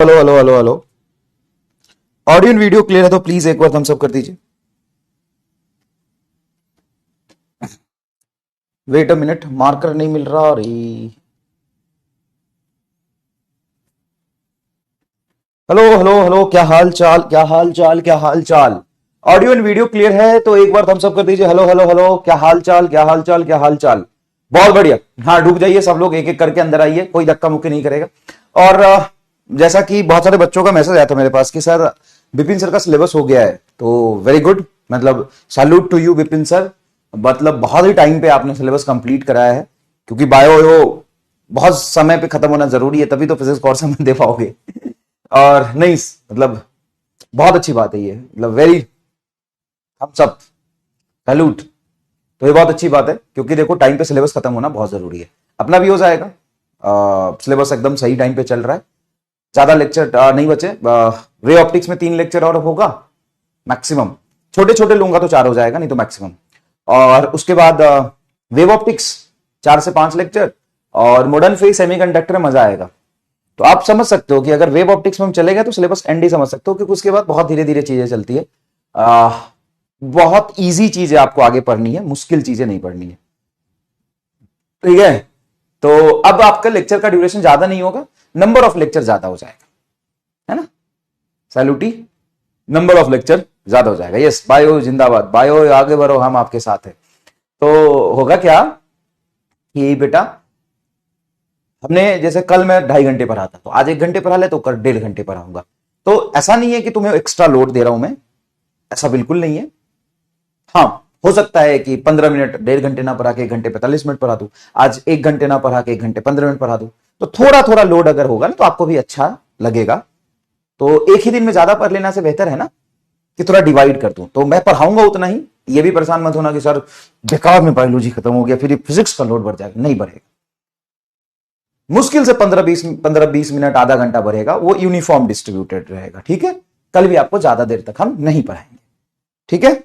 Hello hello hello hello. Audio and video clear है तो please एक बार थम्स अप कर दीजिए। वेट अ मिनट, मार्कर नहीं मिल रहा। और हेलो हेलो हेलो, क्या हाल चाल, क्या हाल चाल, क्या हाल चाल। ऑडियो एंड वीडियो क्लियर है तो एक बार थम्स अप कर दीजिए। हेलो हेलो हेलो, क्या हाल चाल, क्या हाल चाल, क्या हाल चाल। बहुत बढ़िया। हाँ, डूब जाइए सब लोग, एक एक करके अंदर आइए, कोई धक्का मुक्की नहीं करेगा। और जैसा कि बहुत सारे बच्चों का मैसेज आया था मेरे पास कि सर विपिन सर का सिलेबस हो गया है, तो वेरी गुड। मतलब salute to you Vipin sir. मतलब बहुत ही टाइम पे आपने सिलेबस कंप्लीट कराया है, क्योंकि बायो बहुत समय पे खत्म होना जरूरी है, तभी तो फिजिक्स कोर्स में दे पाओगे। और नहीं, मतलब बहुत अच्छी बात है ये, मतलब वेरी, हम सब सैल्यूट। तो ये बहुत अच्छी बात है, क्योंकि देखो टाइम पे सिलेबस खत्म होना बहुत जरूरी है। अपना भी हो जाएगा, सिलेबस एकदम सही टाइम पे चल रहा है। ज्यादा लेक्चर नहीं बचे। रे ऑप्टिक्स में 3 लेक्चर और होगा मैक्सिमम। छोटे छोटे लूंगा तो 4 हो जाएगा, नहीं तो मैक्सिमम। और उसके बाद वेव ऑप्टिक्स 4 से 5 लेक्चर। और मॉडर्न फेज सेमीकंडक्टर में मजा आएगा। तो आप समझ सकते हो कि अगर वेव ऑप्टिक्स में हम चले गए तो सिलेबस एंड ही समझ सकते हो, क्योंकि उसके बाद बहुत धीरे धीरे चीजें चलती है। आ, बहुत इजी चीजें आपको आगे पढ़नी है, मुश्किल चीजें नहीं पढ़नी है। ठीक है। तो अब आपका लेक्चर का ड्यूरेशन ज्यादा नहीं होगा, नंबर ऑफ लेक्चर ज्यादा हो जाएगा, है ना। सैल्यूटी, नंबर ऑफ लेक्चर ज्यादा हो जाएगा। यस, बायो जिंदाबाद, बायो आगे बढ़ो, हम आपके साथ हैं। तो होगा क्या कि बेटा, हमने जैसे कल मैं 2.5 घंटे पढ़ा था, तो आज 1 घंटे पढ़ा ले तो कल 1.5 घंटे पढ़ाऊंगा। तो ऐसा नहीं है कि तुम्हें एक्स्ट्रा लोड दे रहा हूं मैं, ऐसा बिल्कुल नहीं है। हाँ, हो सकता है कि 15 मिनट 1.5 घंटे ना पढ़ा के 1 घंटे 45 मिनट पढ़ा दूं। आज 1 घंटे ना पढ़ा के 1 घंटे 15 मिनट पढ़ा दूं। तो थोड़ा थोड़ा लोड अगर होगा ना तो आपको भी अच्छा लगेगा। तो एक ही दिन में ज्यादा पढ़ लेना से बेहतर है ना कि थोड़ा डिवाइड कर दूं। तो मैं पढ़ाऊंगा उतना ही, ये भी परेशान मत होना कि सर बेकार में बायोलॉजी खत्म हो गया, फिर फिजिक्स का लोड बढ़ जाएगा। नहीं बढ़ेगा, मुश्किल से 15-20 मिनट, आधा घंटा बढ़ेगा, वो यूनिफॉर्म डिस्ट्रीब्यूटेड रहेगा। ठीक है। कल भी आपको ज्यादा देर तक हम नहीं पढ़ाएंगे। ठीक है।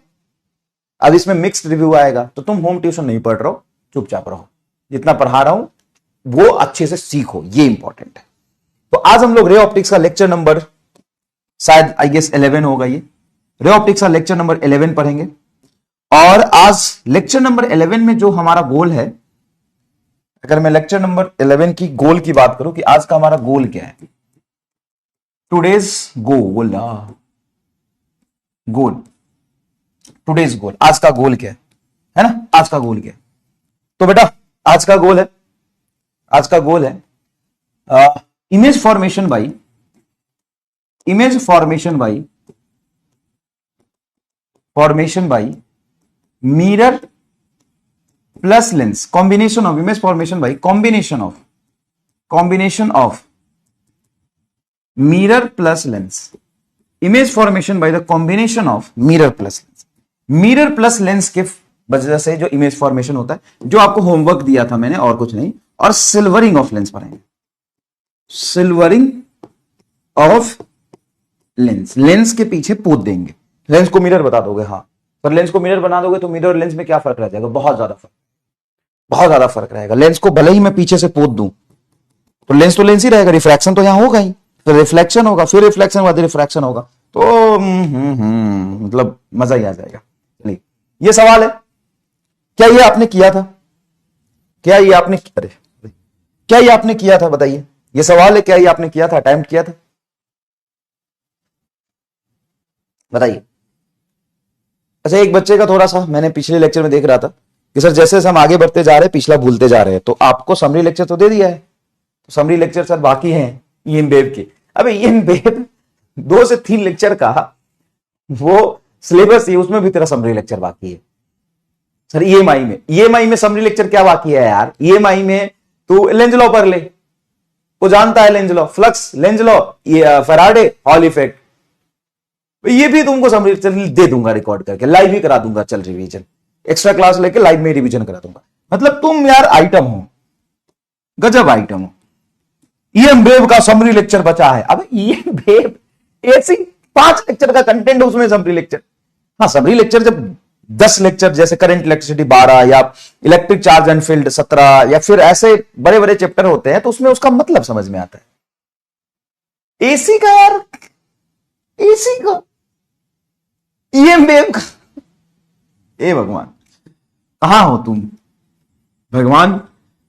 अब इसमें मिक्स्ड रिव्यू आएगा, तो तुम होम ट्यूशन नहीं पढ़ रहे हो, चुपचाप रहो। जितना पढ़ा रहा हूं वो अच्छे से सीखो, ये इंपॉर्टेंट है। तो आज हम लोग रे ऑप्टिक्स का लेक्चर नंबर, शायद आई गेस 11 होगा ये। रे ऑप्टिक्स का लेक्चर नंबर 11 पढ़ेंगे। और आज लेक्चर नंबर 11 में जो हमारा गोल है, अगर मैं लेक्चर नंबर 11 की गोल की बात करूं कि आज का हमारा गोल क्या है, टुडेज गोल, गोल, टुडेज गोल, आज का गोल क्या है ना, आज का गोल क्या है। तो बेटा आज का गोल है, आज का गोल है image formation by, image formation by, formation by mirror plus lens, combination of image formation by combination of mirror plus lens, image formation by the combination of mirror plus lens. Mirror plus lens के वजह से जो image formation होता है, जो आपको homework दिया था मैंने, और कुछ नहीं। और सिल्वरिंग ऑफ लेंस पढ़ेंगे, सिल्वरिंग ऑफ लेंस, लेंस के पीछे पोत देंगे। लेंस को मिरर बता दोगे, हाँ पर लेंस को मिरर बना दोगे तो मिरर और लेंस में क्या फर्क रह जाएगा, बहुत ज्यादा फर्क, बहुत ज्यादा फर्क रहेगा। लेंस को भले ही मैं पीछे से पोत दूं तो लेंस ही रहेगा, रिफ्रैक्शन तो यहां होगा ही, फिर रिफ्लेक्शन होगा, फिर रिफ्लेक्शन बाद रिफ्रैक्शन होगा। तो मतलब मजा ही आ जाएगा। चलिए, ये सवाल है, क्या ये आपने किया था, क्या ये आपने, अरे क्या ये आपने किया था, बताइए। ये सवाल है, क्या ये आपने किया था, अटेम्प्ट किया था, बताइए। अच्छा, एक बच्चे का थोड़ा सा मैंने पिछले लेक्चर में देख रहा था कि सर जैसे जैसे हम आगे बढ़ते जा रहे हैं पिछला भूलते जा रहे हैं। तो आपको समरी लेक्चर तो दे दिया है, तो समरी लेक्चर सर बाकी हैं ईएम बेब के। अबे ईएम बेब 2 से 3 लेक्चर का वो सिलेबस ही, उसमें भी तेरा समरी लेक्चर बाकी है। सर ईएमआई में समरी लेक्चर क्या बाकी है यार। ईएमआई में तू लेंज लॉ पढ़ ले, वो जानता है Lenz law, flux Lenz law, Faraday hall effect, ये भी तुमको समरी दे दूंगा रिकॉर्ड करके, लाइव ही करा दूंगा। चल रिवीजन, एक्स्ट्रा क्लास लेके लाइव में रिवीजन करा दूंगा। मतलब तुम यार आइटम हो, गजब आइटम हो। ईएम बेब का समरी लेक्चर बचा है। अब ईएम बेब ऐसी 5 लेक्चर का कंटेंट है, उसमें समरी लेक्चर। हाँ, समरी लेक्चर जब 10 लेक्चर जैसे करंट इलेक्ट्रिसिटी 12 या इलेक्ट्रिक चार्ज एंड फील्ड 17 या फिर ऐसे बड़े बड़े चैप्टर होते हैं, तो उसमें उसका मतलब समझ में आता है। एसी का यार, एसी का, ईएम वेव का। ए भगवान, कहां हो तुम भगवान?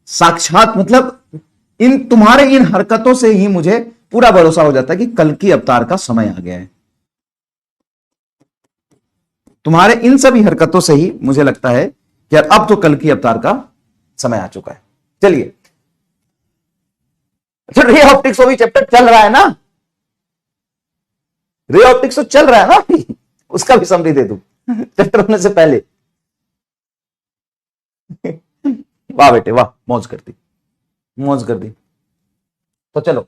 साक्षात मतलब इन तुम्हारे इन हरकतों से ही मुझे पूरा भरोसा हो जाता है कि कल की अवतार का समय आ गया है। तुम्हारे इन सभी हरकतों से ही मुझे लगता है कि यार अब तो कल की अवतार का समय आ चुका है। चलिए, रे ऑप्टिक्स वो भी चैप्टर चल रहा है ना, रे ऑप्टिक्स तो चल रहा है ना, उसका भी समरी दे दूं चैप्टर होने से पहले। वाह बेटे वाह, मौज कर दी, मौज कर दी। तो चलो,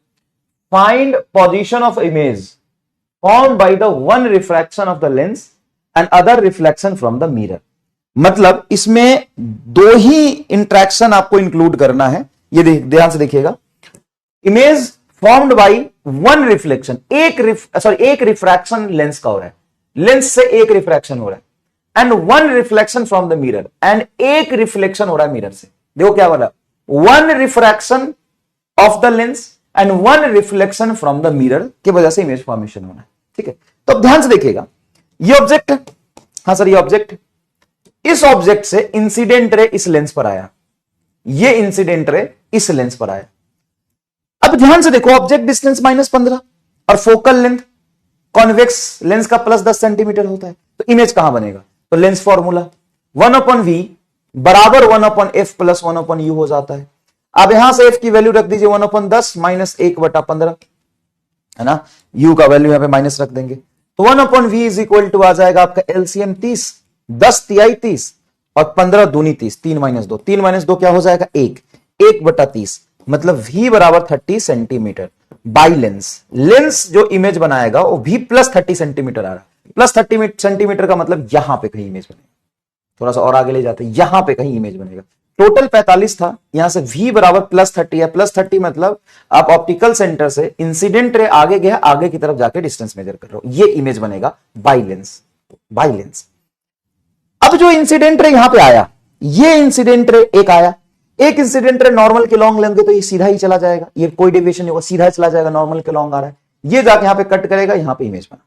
find position of image formed by the one refraction of the lens and other reflection from the mirror. मतलब इसमें दो ही इंट्रैक्शन आपको इंक्लूड करना है। ये ध्यान से देखिएगा, image formed by one reflection, एक रिफ्रैक्शन लेंस का हो रहा है, लेंस से एक रिफ्रैक्शन हो रहा है, and one reflection from the mirror, and एक रिफ्लेक्शन हो रहा है मिरर से। देखो क्या बोला, one refraction of the lens and one reflection from the mirror की वजह से इमेज फॉर्मेशन होना है। ठीक है, तो अब ध्यान से देखिएगा, ये ऑब्जेक्ट है, हाँ सर ये ऑब्जेक्ट, इस ऑब्जेक्ट से इंसिडेंट रे इस लेंस पर आया, ये इंसिडेंट रे इस लेंस पर आया। अब ध्यान से देखो, ऑब्जेक्ट डिस्टेंस -15 और फोकल लेंथ कॉन्वेक्स लेंस का +10 सेंटीमीटर होता है, तो इमेज कहां बनेगा? तो लेंस फॉर्मूला 1/v बराबर 1/f प्लस 1/u हो जाता है। अब यहां से f की वैल्यू रख दीजिए 1/10 माइनस 1/15, है ना, u का वैल्यू यहां पे माइनस रख देंगे, तो 1/v इज इक्वल टू आ जाएगा आपका एलसीएम 30, 10 तिहाई 30 और 15 दूनी 30, 3 - 2, 3 - 2 क्या हो जाएगा? 1/30, मतलब v बराबर 30 सेंटीमीटर बाई लेंस। लेंस जो इमेज बनाएगा वो भी +30 सेंटीमीटर आ रहा है, +30 सेंटीमीटर का मतलब यहां पे कहीं इमेज बनेगा। थोड़ा सा और आगे ले जाते हैं, यहां पे कहीं इमेज बनेगा। टोटल 45 था, यहां से v बराबर +30 है, +30 मतलब आप ऑप्टिकल सेंटर से इंसिडेंट रे आगे गया, आगे की तरफ जाके डिस्टेंस मेजर कर रहे हो, ये इमेज बनेगा बाई लेंस, बाई लेंस। अब जो इंसिडेंट रे यहां पे आया, ये इंसिडेंट रे एक आया, एक इंसिडेंट रे नॉर्मल के लॉन्ग लेंगे तो ये सीधा ही चला जाएगा, ये कोई डेविएशन नहीं होगा, सीधा चला जाएगा, नॉर्मल के लॉन्ग आ रहा है, ये जाके यहां पे कट करेगा, यहां पे इमेज बना।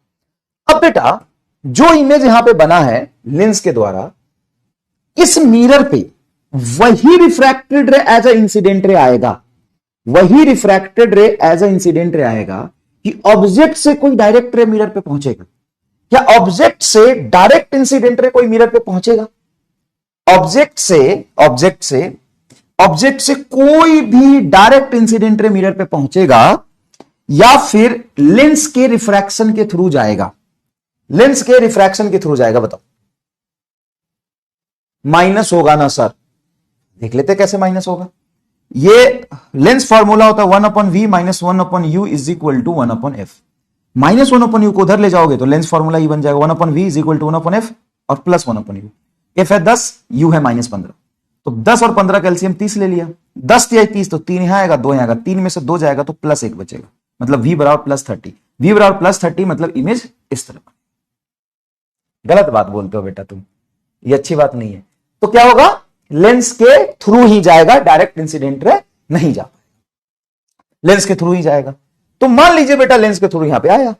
अब बेटा जो इमेज यहां पे बना है लेंस के द्वारा, इस मिरर पे वही रिफ्रैक्टेड रे एज अ इंसिडेंट रे आएगा, वही रिफ्रैक्टेड रे एज अ इंसिडेंट रे आएगा कि ऑब्जेक्ट से कोई डायरेक्ट रे मिरर पे पहुंचेगा, क्या ऑब्जेक्ट से डायरेक्ट इंसिडेंट रे कोई मिरर पे पहुंचेगा? ऑब्जेक्ट से कोई भी डायरेक्ट इंसिडेंट रे मिरर पे पहुंचेगा या फिर लेंस के रिफ्रैक्शन के थ्रू जाएगा? लेंस के रिफ्रैक्शन के थ्रू जाएगा, बताओ। माइनस होगा ना सर, देख लेते कैसे माइनस होगा। ये लेंस फॉर्मूला होता है 1/v minus 1/u is equal to 1/f। Minus 1/u को उधर ले जाओगे तो लेंस फॉर्मूला ही बन जाएगा 1/v is equal to 1/f और प्लस 1/u। f है 10, u है -15, तो 10 और 15 का एलसीएम 30 ले लिया, 10 या 30 तो 3 यहां आएगा, 2 यहां आएगा, 3 में से 2 जाएगा तो +1 बचेगा, मतलब v बराबर +30। v बराबर +30 मतलब इमेज इस तरह। गलत बात बोलते हो बेटा तुम, ये अच्छी बात नहीं है। तो क्या होगा? लेंस के थ्रू ही जाएगा, डायरेक्ट इंसिडेंट रे नहीं जा पाएगा, लेंस के थ्रू ही जाएगा। तो मान लीजिए बेटा लेंस के थ्रू यहां पे आया,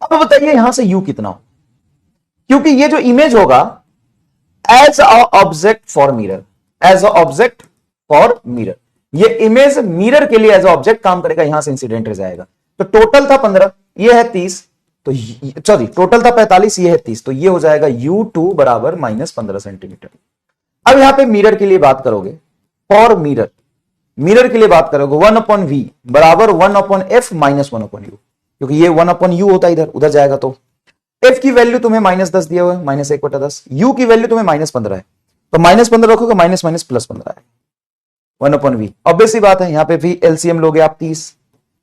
अब बताइए यहां से u कितना हो, क्योंकि ये जो इमेज होगा as a object for mirror, as a object for mirror, ये इमेज मिरर के लिए एज अ ऑब्जेक्ट काम करेगा, यहां से इंसिडेंट रे जाएगा। तो टोटल था 15, ये है 30, तो सॉरी टोटल था 45, ये है 30, तो ये हो जाएगा u2 बराबर -15 सेंटीमीटर। अब यहां पे मिरर के लिए बात करोगे, फॉर मिरर, मिरर के लिए बात करोगे 1/v बराबर 1/f माइनस 1/u, क्योंकि ये 1/u होता है, इधर उधर जाएगा तो f की वैल्यू तुम्हें -10 दिया हुआ है, -1/10, u की वैल्यू तुम्हें -15 है, तो -15 रखोगे माइनस +15 है 1/v। ऑब्वियस सी बात है, यहां पे भी एलसीएम लोगे आप 30,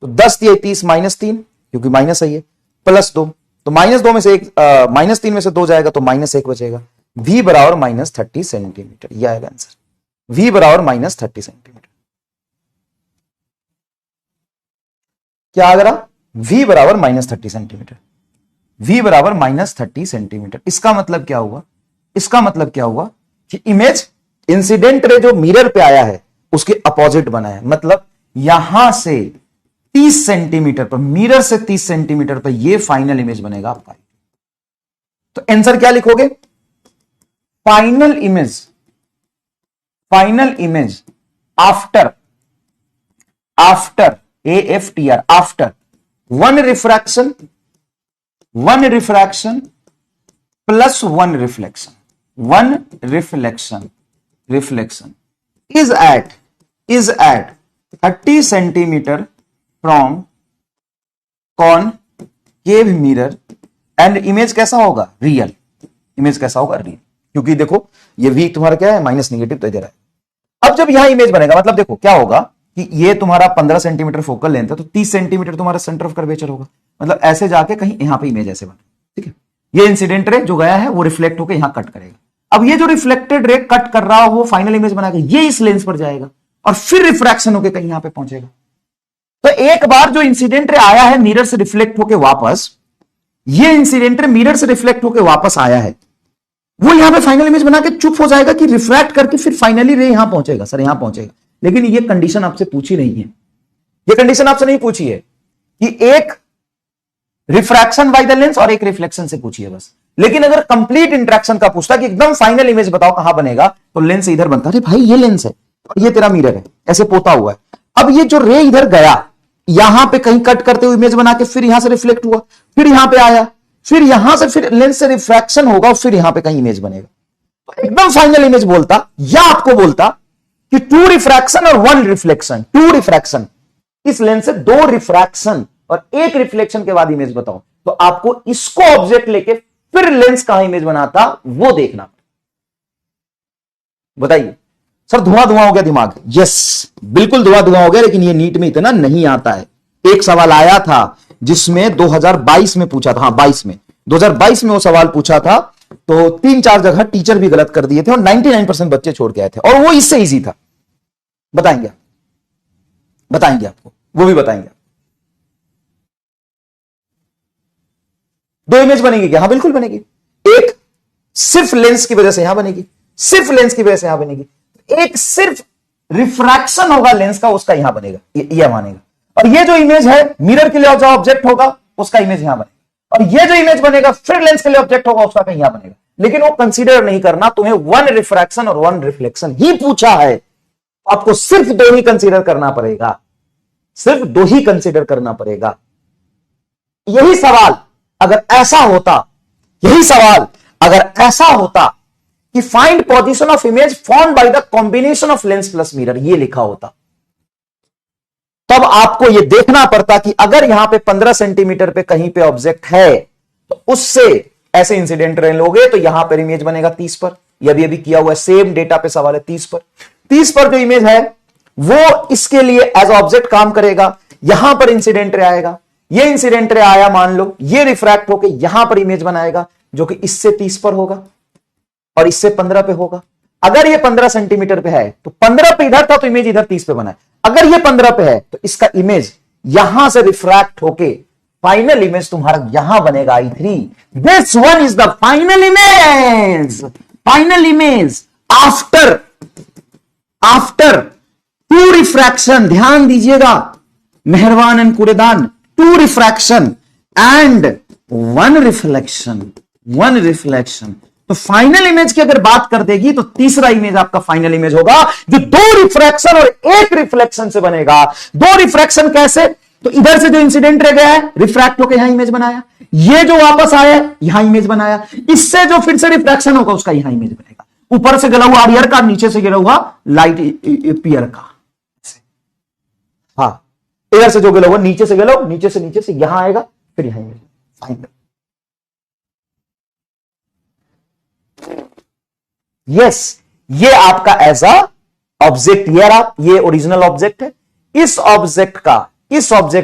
तो 10 या 30 -3 क्योंकि माइनस है ये, +2, तो -2 में से -3 में से 2 जाएगा तो -1 बचेगा। v बराबर -30 सेंटीमीटर, यह आएगा आंसर, v बराबर -30 सेंटीमीटर। क्या आ गया? v बराबर -30 सेंटीमीटर, v बराबर -30 सेंटीमीटर। इसका मतलब क्या हुआ? इसका मतलब क्या हुआ कि इमेज इंसिडेंट रे जो मिरर पे आया है उसके अपोजिट बना है, मतलब यहां से 30 सेंटीमीटर पर, मिरर से 30 सेंटीमीटर पर ये फाइनल इमेज बनेगा आपका। तो आंसर क्या लिखोगे? Final image, final image after, after AFTR, after one refraction, one refraction plus one reflection, one reflection, reflection is at 30 centimetre from concave mirror and image कैसा होगा? रियल। इमेज कैसा होगा? Real. क्योंकि देखो ये v तुम्हारा क्या है? माइनस निगेटिव, तो इधर है। अब जब यहां इमेज बनेगा, मतलब देखो क्या होगा कि ये तुम्हारा 15 सेंटीमीटर फोकल लेंथ है, तो 30 सेंटीमीटर तुम्हारा सेंटर ऑफ कर्वेचर होगा। मतलब ऐसे जाके कहीं यहां पे इमेज ऐसे बने, ठीक है। ये इंसिडेंट रे जो गया है वो रिफ्लेक्ट होकर यहां कट करेगा। अब ये जो रिफ्लेक्टेड रे कट कर रहा हो वो फाइनल इमेज बनाएगा, ये इस लेंस पर जाएगा और फिर रिफ्रैक्शन होकर कहीं यहां पे पहुंचेगा। तो एक बार जो इंसिडेंट रे आया है मिरर से रिफ्लेक्ट होकर वापस, ये इंसिडेंट रे मिरर से रिफ्लेक्ट होकर वापस आया है, वो यहां पे फाइनल इमेज बना के चुप हो जाएगा कि रिफ्रैक्ट करके फिर फाइनली रे यहां पहुंचेगा। सर यहां पहुंचेगा, लेकिन ये कंडीशन आपसे पूछी नहीं है, ये कंडीशन आपसे नहीं पूछी है कि एक रिफ्रैक्शन बाय द लेंस और एक रिफ्लेक्शन से पूछी है बस। लेकिन अगर कंप्लीट इंटरेक्शन का पूछता कि एकदम फाइनल इमेज बताओ कहां बनेगा, तो लेंस इधर बनता। अरे भाई ये लेंस है और ये तेरा मिरर है, ऐसे पोता हुआ है। अब ये जो रे इधर गया, यहां पे कहीं कट करते हुए इमेज बना के फिर यहां से रिफ्लेक्ट हुआ, फिर यहां पे आया, फिर यहां से फिर लेंस से रिफ्रैक्शन होगा और फिर यहां पे कहीं इमेज बनेगा। तो एकदम फाइनल इमेज बोलता या आपको बोलता कि 2 रिफ्रैक्शन और 1 रिफ्लेक्शन, 2 रिफ्रैक्शन, इस लेंस से 2 रिफ्रैक्शन और 1 रिफ्लेक्शन के बाद इमेज बताओ, तो आपको इसको ऑब्जेक्ट लेके फिर लेंस कहां इमेज बनाता वो देखना। बताइए सर, धुआं धुआं हो गया दिमाग? यस, बिल्कुल धुआं धुआं हो गया, लेकिन ये नीट में इतना नहीं आता है। एक सवाल आया था जिसमें 2022 में पूछा था, हाँ 22 में, 2022 में वो सवाल पूछा था, तो 3-4 जगह टीचर भी गलत कर दिए थे और 99% बच्चे छोड़ के आए थे, और वो इससे इजी था। बताएंगे, बताएंगे आपको, वो भी बताएंगे। 2 इमेज बनेगी क्या? हाँ बिल्कुल बनेगी। एक सिर्फ लेंस की वजह से यहां बनेगी, सिर्फ लेंस की वजह से यहां बनेगी। एक सिर्फ रिफ्रैक्शन होगा लेंस का, उसका यहां बनेगा, ये मानेगा। और ये जो इमेज है मिरर के लिए जो ऑब्जेक्ट होगा उसका इमेज यहां बनेगा, और ये जो इमेज बनेगा फिर लेंस के लिए ऑब्जेक्ट होगा उसका कहीं यहां बनेगा। लेकिन वो कंसीडर नहीं करना, तुम्हें 1 रिफ्रैक्शन और 1 रिफ्लेक्शन ही पूछा है, आपको सिर्फ 2 ही कंसीडर करना पड़ेगा, सिर्फ 2 ही कंसीडर करना पड़ेगा। यही सवाल अगर ऐसा होता, यही सवाल अगर ऐसा होता कि find position of image formed by the combination of lens plus mirror, ये लिखा होता, तब आपको यह देखना पड़ता कि अगर यहां पे 15 सेंटीमीटर पे कहीं पे ऑब्जेक्ट है तो उससे ऐसे इंसिडेंट रे लोगे तो यहां पर इमेज बनेगा 30 पर। यह भी अभी किया हुआ है, सेम डेटा पे सवाल है 30 पर। 30 पर जो इमेज है वो इसके लिए एज ऑब्जेक्ट काम करेगा, यहां पर इंसिडेंट रे आएगा, ये इंसिडेंट रे आया मान लो, ये रिफ्रैक्ट होकर यहां पर इमेज बनाएगा जो कि इससे 30 पर होगा और इससे 15 पे होगा। अगर ये 15 सेंटीमीटर पे है तो 15 पे इधर था तो इमेज इधर 30 पे बना है। अगर ये 15 पे है तो इसका इमेज यहां से रिफ्रैक्ट होके फाइनल इमेज तुम्हारा यहां बनेगा I3। This one is the final image, final image after, after 2 refraction. ध्यान दीजिएगा मेहरबान एंड कूड़ेदान, 2 रिफ्रैक्शन एंड 1 रिफ्लेक्शन, 1 रिफ्लेक्शन। तो फाइनल इमेज की अगर बात कर देगी तो तीसरा इमेज आपका फाइनल इमेज होगा जो 2 रिफ्रैक्शन और 1 रिफ्लेक्शन से बनेगा। 2 रिफ्रैक्शन कैसे? तो इधर से जो इंसिडेंट रह गया है रिफ्रैक्ट होकर यहां इमेज बनाया, ये जो वापस आया यहां इमेज बनाया, इससे जो फिर से रिफ्रैक्शन होगा उसका यहां इमेज बनेगा। ऊपर से गिरा हुआ आरियर का, नीचे से गिरा हुआ लाइट पियर का। हाँ, इधर से जो गिरा हुआ नीचे से गिरा, नीचे से यहां आएगा, फिर यहां इमेज फाइनल। यस, ये आपका एज अ ऑब्जेक्ट, ये ओरिजिनल ऑब्जेक्ट है। इस ऑब्जेक्ट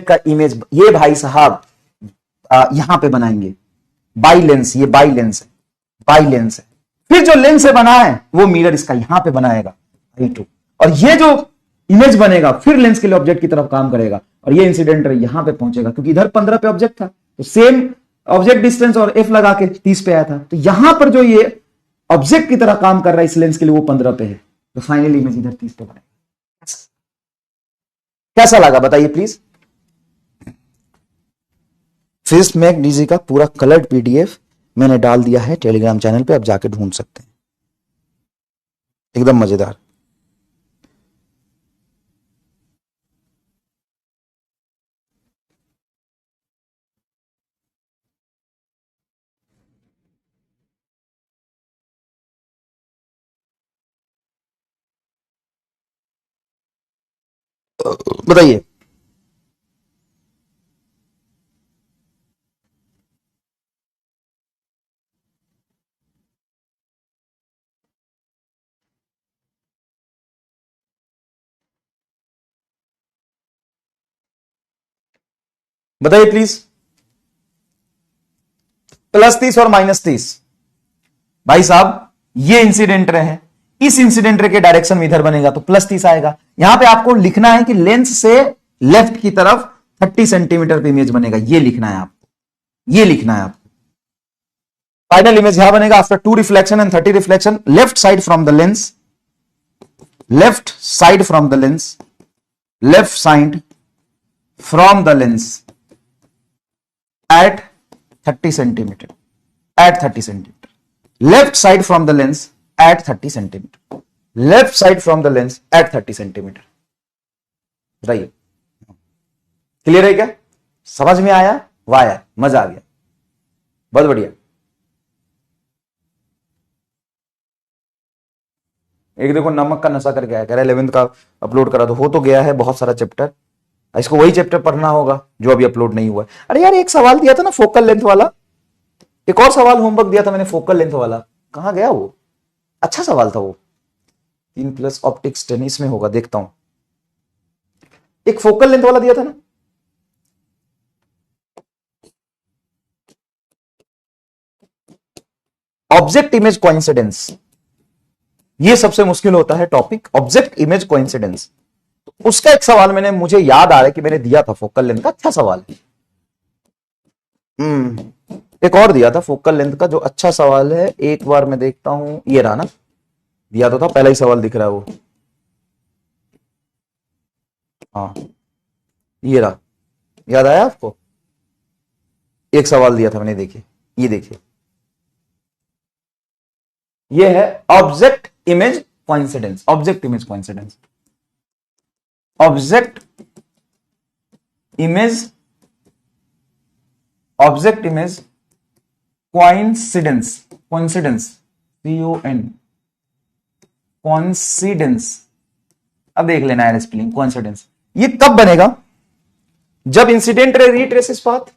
का इमेज ये भाई साहब यहां पे बनाएंगे बाई लेंस, ये बाई लेंस है, बाई लेंस है। फिर जो लेंस से बना है वो मिरर इसका यहां पे बनाएगा I2, और ये जो इमेज बनेगा फिर लेंस के लिए ऑब्जेक्ट की तरफ काम करेगा, और ये इंसिडेंट यहां पे पहुंचेगा क्योंकि इधर 15 पे ऑब्जेक्ट था तो सेम ऑब्जेक्ट डिस्टेंस और F लगा के 30 पे आया था, तो यहां पर जो ये ऑब्जेक्ट की तरह काम कर रहा है इस लेंस के लिए वो 15 पे है, तो फाइनल इमेज इधर 30 पे बनेगा। कैसा लगा बताइए प्लीज? फिस्ट मैक डीजी का पूरा कलर्ड पीडीएफ मैंने डाल दिया है टेलीग्राम चैनल पे, आप जाके ढूंढ सकते हैं, एकदम मजेदार। बताइए। बताइए प्लीज। +30 और -30 भाई साहब, ये इंसिडेंट रे है, इस इंसिडेंट रे के डायरेक्शन में इधर बनेगा तो +30 आएगा। यहां पे आपको लिखना है कि लेंस से लेफ्ट की तरफ 30 सेंटीमीटर पे इमेज बनेगा, ये लिखना है आपको, ये लिखना है आपको। फाइनल इमेज यहां बनेगा after 2 reflection and 30 reflection, left side from the lens, left side from the lens, left side from the lens at 30 centimeter, at 30 centimeter, left side from the lens at 30 centimeter, left side from the lens at 30 centimeter। बताइए, clear है क्या? समझ में आया? Via, मजा आ गया, बहुत बढ़िया। एक देखो नमक का नशा करके आया, कह रहा है 11th का अपलोड करा, तो हो तो गया है बहुत सारा चैप्टर, इसको वही चैप्टर पढ़ना होगा जो अभी अपलोड नहीं हुआ है। अरे यार एक सवाल दिया था ना फोकल लेंथ वाला, एक और सवाल होमवर्क दिया था मैंने फोकल लेंथ वाला, कहां गया वो? अच्छा सवाल था वो, 3+ ऑप्टिक्स 10, इसमें होगा, देखता हूं। एक फोकल लेंथ वाला दिया था ना, ऑब्जेक्ट इमेज कोइंसिडेंस, ये सबसे मुश्किल होता है टॉपिक, ऑब्जेक्ट इमेज कोइंसिडेंस। उसका एक सवाल मैंने, मुझे याद आ रहा है कि मैंने दिया था फोकल लेंथ का, अच्छा सवाल है। एक और दिया था फोकल लेंथ का जो अच्छा सवाल है, एक बार मैं देखता हूं, ये रहा ना, दिया तो था, पहला ही सवाल दिख रहा है वो, हाँ ये रहा, याद आया आपको? एक सवाल दिया था मैंने, देखिए ये देखिए, ये है object image coincidence, object image coincidence, object image, object image coincidence, coincidence, CON, coincidence. अब देख लेना है स्पेलिंग, कोइंसिडेंस। ये कब बनेगा? जब incident ray retraces path,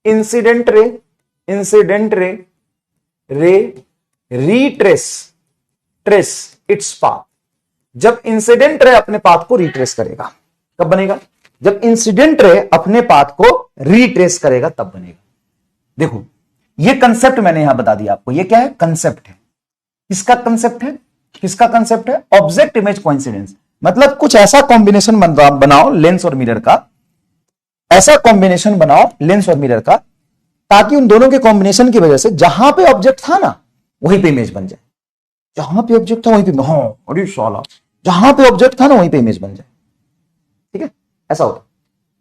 incident ray, incident ray, ray retrace, trace its path, जब इंसिडेंट रे अपने पाथ को रिट्रेस करेगा। कब बनेगा? जब इंसिडेंट रे अपने पाथ को रिट्रेस करेगा तब बनेगा। देखो ये कंसेप्ट मैंने यहां बता दिया आपको, ये क्या है? कंसेप्ट है। किसका कंसेप्ट है? किसका कंसेप्ट है? Object image coincidence. मतलब कुछ ऐसा कॉम्बिनेशन बनाओ लेंस और मिरर का, ऐसा कॉम्बिनेशन बनाओ लेंस और मिरर का, ताकि उन दोनों के कॉम्बिनेशन की वजह से जहां पे ऑब्जेक्ट था ना वहीं पे इमेज बन जाए, जहां पे ऑब्जेक्ट था वहीं पे, हाँ अरे साला, जहां पे ऑब्जेक्ट था ना वहीं पे इमेज बन जाए। ठीक है, ऐसा होता।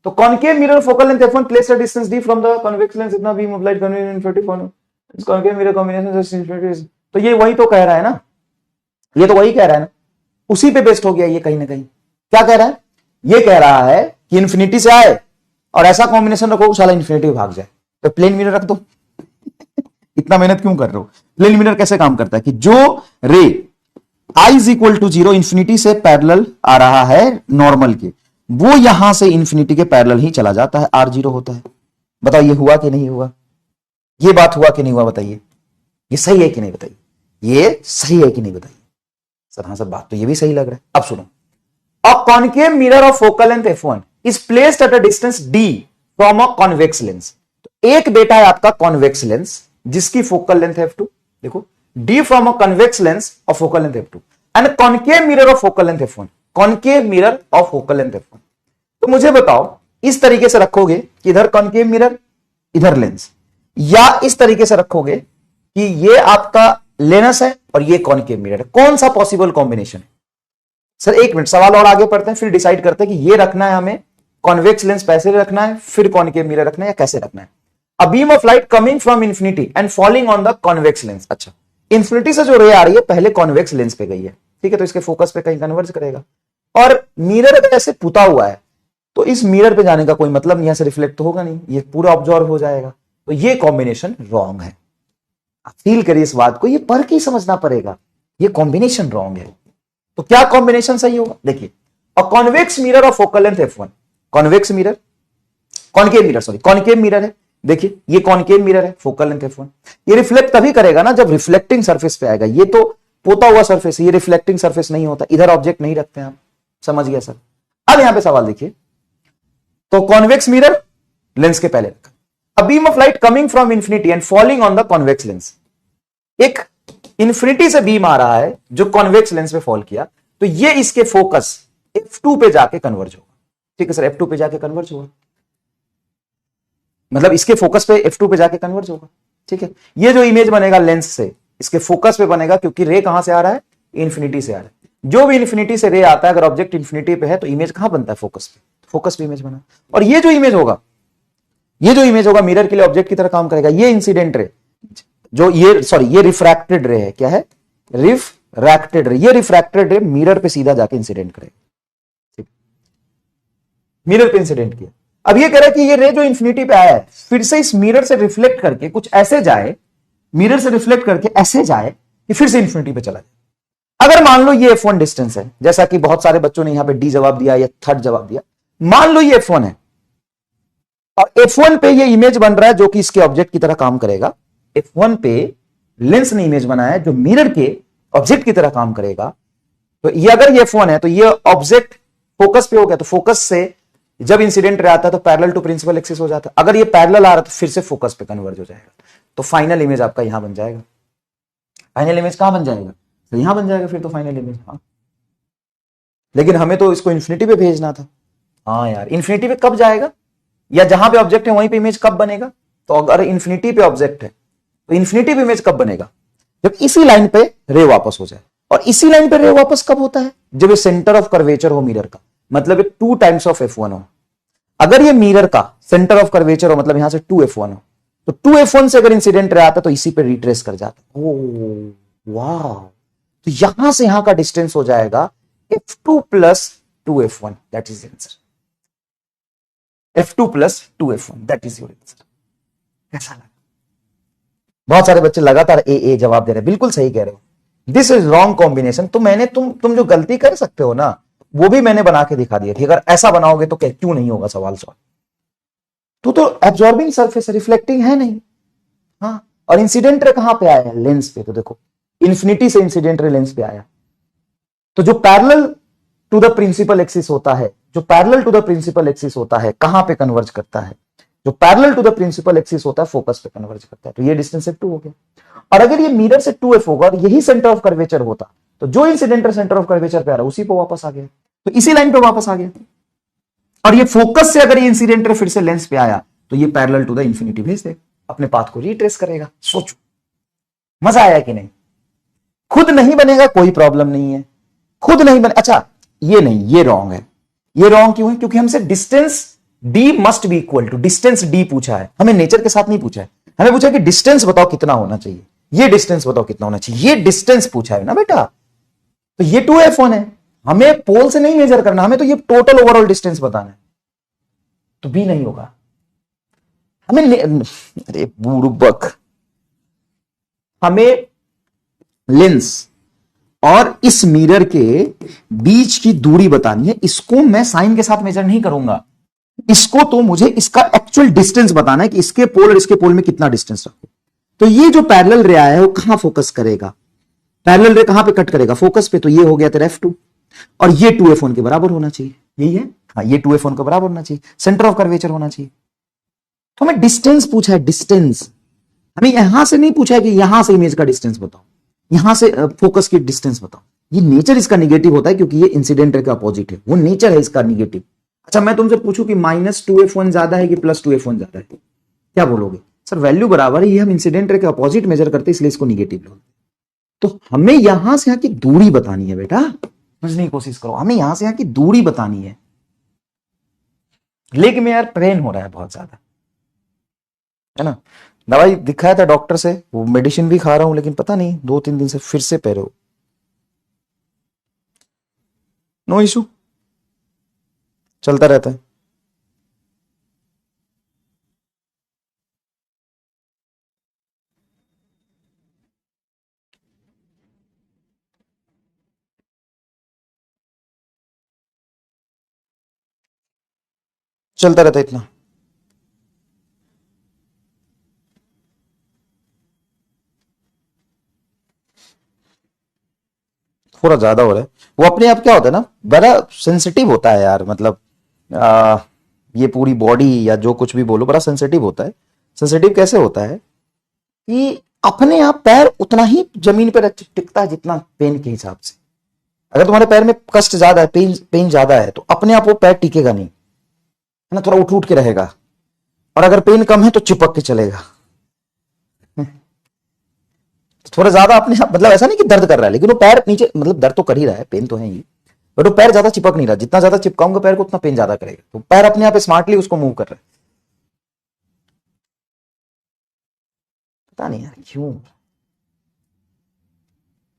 तो concave mirror focal length f1 place a distance d from the convex lens, इतना beam of light convex infinity form, इस कॉनकेव मिरर कॉम्बिनेशन। तो ये वही तो कह रहा है ना, ये तो वही कह रहा है ना, उसी पे बेस्ड हो गया ये कहीं ना कहीं। क्या कह रहा है? ये कह रहा है कि इन्फिनिटी से आए और ऐसा कॉम्बिनेशन रखो साला इन्फिनिटी भाग जाए, तो प्लेन मिरर रख दो। इतना मेहनत क्यों कर रहे हो? प्लेन मिरर कैसे काम करता है कि जो ray I is equal to 0 infinity से पैरेलल आ रहा है नॉर्मल के, वो यहां से इंफिनिटी के पैरेलल ही चला जाता है, R0 होता है। बताओ ये हुआ कि नहीं हुआ? ये बात हुआ कि नहीं हुआ? बताइए ये सही है कि नहीं? बताइए ये सही है कि नहीं? बताइए सर। हाँ सर, बात तो ये भी सही लग रहा है। अब सुनो, a concave mirror of focal length f1 is placed at a distance d from a convex lens. तो एक बेटा है आपका कॉन्वेक्स लेंस जिसकी फोकल लेंथ f2, देखो d from a convex lens of focal length f2 and concave mirror of focal length f1, concave mirror of focal length f1। तो मुझे बताओ इस तरीके से रखोगे कि इधर कॉनकेव मिरर इधर लेंस, या इस तरीके से रखोगे कि ये आपका लेंस है और ये कॉनकेव मिरर है, कौन सा पॉसिबल कॉम्बिनेशन है? सर एक मिनट, सवाल और आगे पढ़ते हैं फिर डिसाइड करते हैं कि ये रखना है हमें कॉन्वेक्स लेंस पैसे रखना है, फिर कॉनकेव मिरर रखना है, या कैसे रखना है? A beam of light coming from infinity and falling on the convex lens. अच्छा, इंफिनिटी से जो रे आ रही है पहले कॉन्वेक्स लेंस पे गई है, ठीक है, तो इसके फोकस पे कहीं कन्वर्ज करेगा। और मिरर अगर ऐसे पुता हुआ है तो इस मिरर पे जाने का कोई मतलब नहीं, यहां से रिफ्लेक्ट तो होगा नहीं, ये पूरा ऑब्जॉर्व हो जाएगा। तो ये कॉम्बिनेशन रॉन्ग है। आप फील करिए इस बात को, ये पढ़ के ही समझना पड़ेगा, ये कॉम्बिनेशन रॉन्ग है। तो क्या कॉम्बिनेशन सही होगा? देखिए, a convex mirror of focal length f1, convex mirror, concave mirror, sorry concave mirror है। देखिए ये कॉनकेव मिरर है, फोकल लेंथ f1। ये रिफ्लेक्ट तभी करेगा ना जब रिफ्लेक्टिंग सरफेस पे आएगा। ये तो पोता हुआ सरफेस, ये रिफ्लेक्टिंग सरफेस नहीं होता, इधर ऑब्जेक्ट नहीं रखते हैं आप, समझ गया सर? अब यहां पे सवाल देखिए, तो कॉन्वेक्स मिरर लेंस के पहले रखा, a beam of light coming from infinity and falling on the convex lens. एक इंफिनिटी से बीम आ रहा है जो कॉन्वेक्स लेंस पे फॉल किया, तो ये इसके फोकस f2 पे जाके कन्वर्ज होगा। ठीक है सर, f2 पे जाके कन्वर्ज होगा, मतलब इसके फोकस पे f2 पे जाके कन्वर्ज होगा। ठीक है, ये जो इमेज बनेगा लेंस से इसके फोकस पे बनेगा, क्योंकि रे कहां से आ रहा है? इंफिनिटी से आ रहा है। जो भी इंफिनिटी से रे आता है, अगर ऑब्जेक्ट इंफिनिटी पे है तो इमेज कहां बनता है? फोकस पे। फोकस पे इमेज बना, और ये जो इमेज होगा, ये जो इमेज होगा मिरर के लिए ऑब्जेक्ट की तरह काम करेगा। ये इंसिडेंट रे, जो ये सॉरी ये रिफ्रैक्टेड रे है, क्या है? रिफ्रैक्टेड रे। ये रिफ्रैक्टेड रे मिरर पे सीधा जाके इंसिडेंट करेगा, ठीक, मिरर पे इंसिडेंट किया। अब ये कह रहा है कि ये रे जो इंफिनिटी पे आया है फिर से इस मिरर से रिफ्लेक्ट करके कुछ ऐसे जाए, मिरर से रिफ्लेक्ट करके ऐसे जाए कि फिर से इंफिनिटी पे चला जाए। अगर मान लो ये f1 डिस्टेंस है, जैसा कि बहुत सारे बच्चों ने यहां पे डी जवाब दिया या थर्ड जवाब दिया, मान लो ये f1 है और f1 पे ये इमेज बन रहा है जो कि इसके ऑब्जेक्ट की तरह काम करेगा। f1 पे लेंस ने इमेज बनाया है जो मिरर के ऑब्जेक्ट की तरह काम करेगा। तो ये अगर ये f1 है तो ये ऑब्जेक्ट फोकस पे हो गया, तो फोकस से जब इंसिडेंट रे आता है तो पैरेलल टू प्रिंसिपल एक्सिस हो जाता है। अगर ये पैरेलल आ रहा है तो फिर से फोकस पे कन्वर्ज हो जाएगा, तो फाइनल इमेज आपका यहां बन जाएगा। फाइनल इमेज कहां बन जाएगा? तो यहां बन जाएगा फिर तो फाइनल इमेज। हाँ, लेकिन हमें तो इसको इन्फिनिटी पे भेजना था। हाँ यार, इन्फिनिटी पे कब जाएगा, या जहां पे ऑब्जेक्ट है वहीं पे इमेज कब बनेगा? तो अगर इन्फिनिटी पे ऑब्जेक्ट है तो इन्फिनिटी पे इमेज कब बनेगा? जब इसी लाइन पे रे वापस हो जाए। और इसी लाइन पे रे वापस कब होता है? जब ये सेंटर ऑफ कर्वेचर हो मिरर का, मतलब 2 टाइम्स ऑफ f1 हो। अगर ये मिरर का सेंटर ऑफ कर्वेचर हो, मतलब यहां से 2f1 हो, तो 2f1 से अगर इंसिडेंट रे आता तो इसी पे रिट्रेस कर जाता। ओ वाह, तो यहां से यहां का डिस्टेंस हो जाएगा f2 plus 2f1, that is answer. f2 plus 2f1, that is your answer. कैसा लगा? बहुत सारे बच्चे लगातार ए जवाब दे रहे हैं, बिल्कुल सही कह रहे हो, दिस इज रॉन्ग कॉम्बिनेशन। तो मैंने तुम जो गलती कर सकते हो ना, वो भी मैंने बना के दिखा दिया थी। अगर ऐसा बनाओगे तो क्या क्यों नहीं होगा सवाल सॉल्व। तो एब्जॉर्बिंग सरफेस, रिफ्लेक्टिंग है नहीं। हाँ, और इंसिडेंट रे कहां पे आया है? लेंस पे। तो देखो इंफिनिटी से इंसिडेंट रे लेंस पे आया, तो जो parallel to the principal axis होता है, जो parallel to the principal axis होता है कहां पे कन्वर्ज करता है? जो parallel to the principal axis होता है फोकस पे कन्वर्ज करता है। तो ये डिस्टेंस f2 हो गया। और अगर ये मिरर से 2f होगा और यही सेंटर ऑफ कर्वेचर होता, तो जो इंसिडेंट सेंटर ऑफ कर्वेचर पे आ रहा है उसी पे वापस आ गया, तो इसी लाइन पे वापस आ गया। और ये फोकस से अगर ये इंसिडेंट रे फिर से लेंस पे आया तो ये पैरेलल टू द इंफिनिटी भेज देगा, अपने पाथ को रिट्रेस करेगा। सोचो मजा आया कि नहीं? खुद नहीं बनेगा कोई प्रॉब्लम नहीं है, खुद नहीं बने। अच्छा ये नहीं, ये रॉन्ग है। ये रॉन्ग क्यों है? क्योंकि हमसे distance d must be equal to distance d पूछा है, हमें नेचर के साथ नहीं पूछा है। हमें पूछा कि डिस्टेंस बताओ कितना होना चाहिए, ये डिस्टेंस बताओ कितना होना चाहिए, ये डिस्टेंस पूछा है ना बेटा। तो ये 2f1 है, हमें पोल से नहीं मेजर करना, हमें तो ये टोटल ओवरऑल डिस्टेंस बताना है। तो b नहीं होगा हमें। अरे बुड़बक, हमें लेंस और इस मिरर के बीच की दूरी बतानी है। इसको मैं साइन के साथ मेजर नहीं करूंगा, इसको तो मुझे इसका एक्चुअल डिस्टेंस बताना है कि इसके पोल और इसके पोल में कितना डिस्टेंस रखो। तो ये जो पैरेलल रे आया है वो कहां फोकस करेगा? पैरेलल रे कहां पे कट करेगा? फोकस पे। तो ये हो गया तेरा f2, और ये 2f1 के बराबर होना चाहिए, यही है। हाँ, ये 2f1 के बराबर होना चाहिए, सेंटर ऑफ कर्वेचर होना चाहिए। तो हमें डिस्टेंस पूछा है, डिस्टेंस। हमें यहां से नहीं पूछा है कि यहां से इमेज का डिस्टेंस बताओ, यहां से फोकस की डिस्टेंस बताओ। ये नेचर इसका निगेटिव होता है क्योंकि ये इंसिडेंट रे का अपोजिट है, वो नेचर है इसका निगेटिव। अच्छा मैं तुमसे पूछूं कि -2f1 ज्यादा है कि +2f1 ज्यादा है, क्या बोलोगे? सर वैल्यू बराबर है, ये हम इंसिडेंट रे के अपोजिट मेजर करते हैं इसलिए इसको निगेटिव लो। तो हमें यहां से यहां की दूरी बतानी है बेटा, समझने की कोशिश करो। हमें यहां से यहां की दूरी बतानी है। लेग में यार पेन हो रहा है बहुत ज्यादा, है ना। दवाई दिखाया था डॉक्टर से, वो मेडिसिन भी खा रहा हूं, लेकिन पता नहीं 2-3 दिन से फिर से पैर हो। नो इशू, चलता रहता है। चलता रहता है इतना। थोड़ा ज्यादा हो रहा है। वो अपने आप क्या होता है ना, बड़ा सेंसिटिव होता है यार, मतलब आ, ये पूरी बॉडी या जो कुछ भी बोलो बड़ा सेंसिटिव होता है। सेंसिटिव कैसे होता है कि अपने आप पैर उतना ही जमीन पर टिकता है जितना पेन के हिसाब से। अगर तुम्हारे पैर में कष्ट ज्यादा है, पेन पेन ज्यादा है, तो अपने आप वो पैर टिकेगा नहीं, है ना, थोड़ा उठ उठ के रहेगा। और अगर पेन कम है तो चिपक के चलेगा। थोड़ा ज्यादा अपने आप, मतलब ऐसा नहीं कि दर्द कर रहा है, लेकिन वो पैर नीचे, मतलब दर्द तो कर ही रहा है, पेन तो है ही, बट वो पैर ज्यादा चिपक नहीं रहा। जितना ज्यादा चिपकाऊंगा पैर को उतना पेन ज्यादा करेगा, तो पैर अपने आप स्मार्टली उसको मूव कर रहा है। पता नहीं यार क्यों,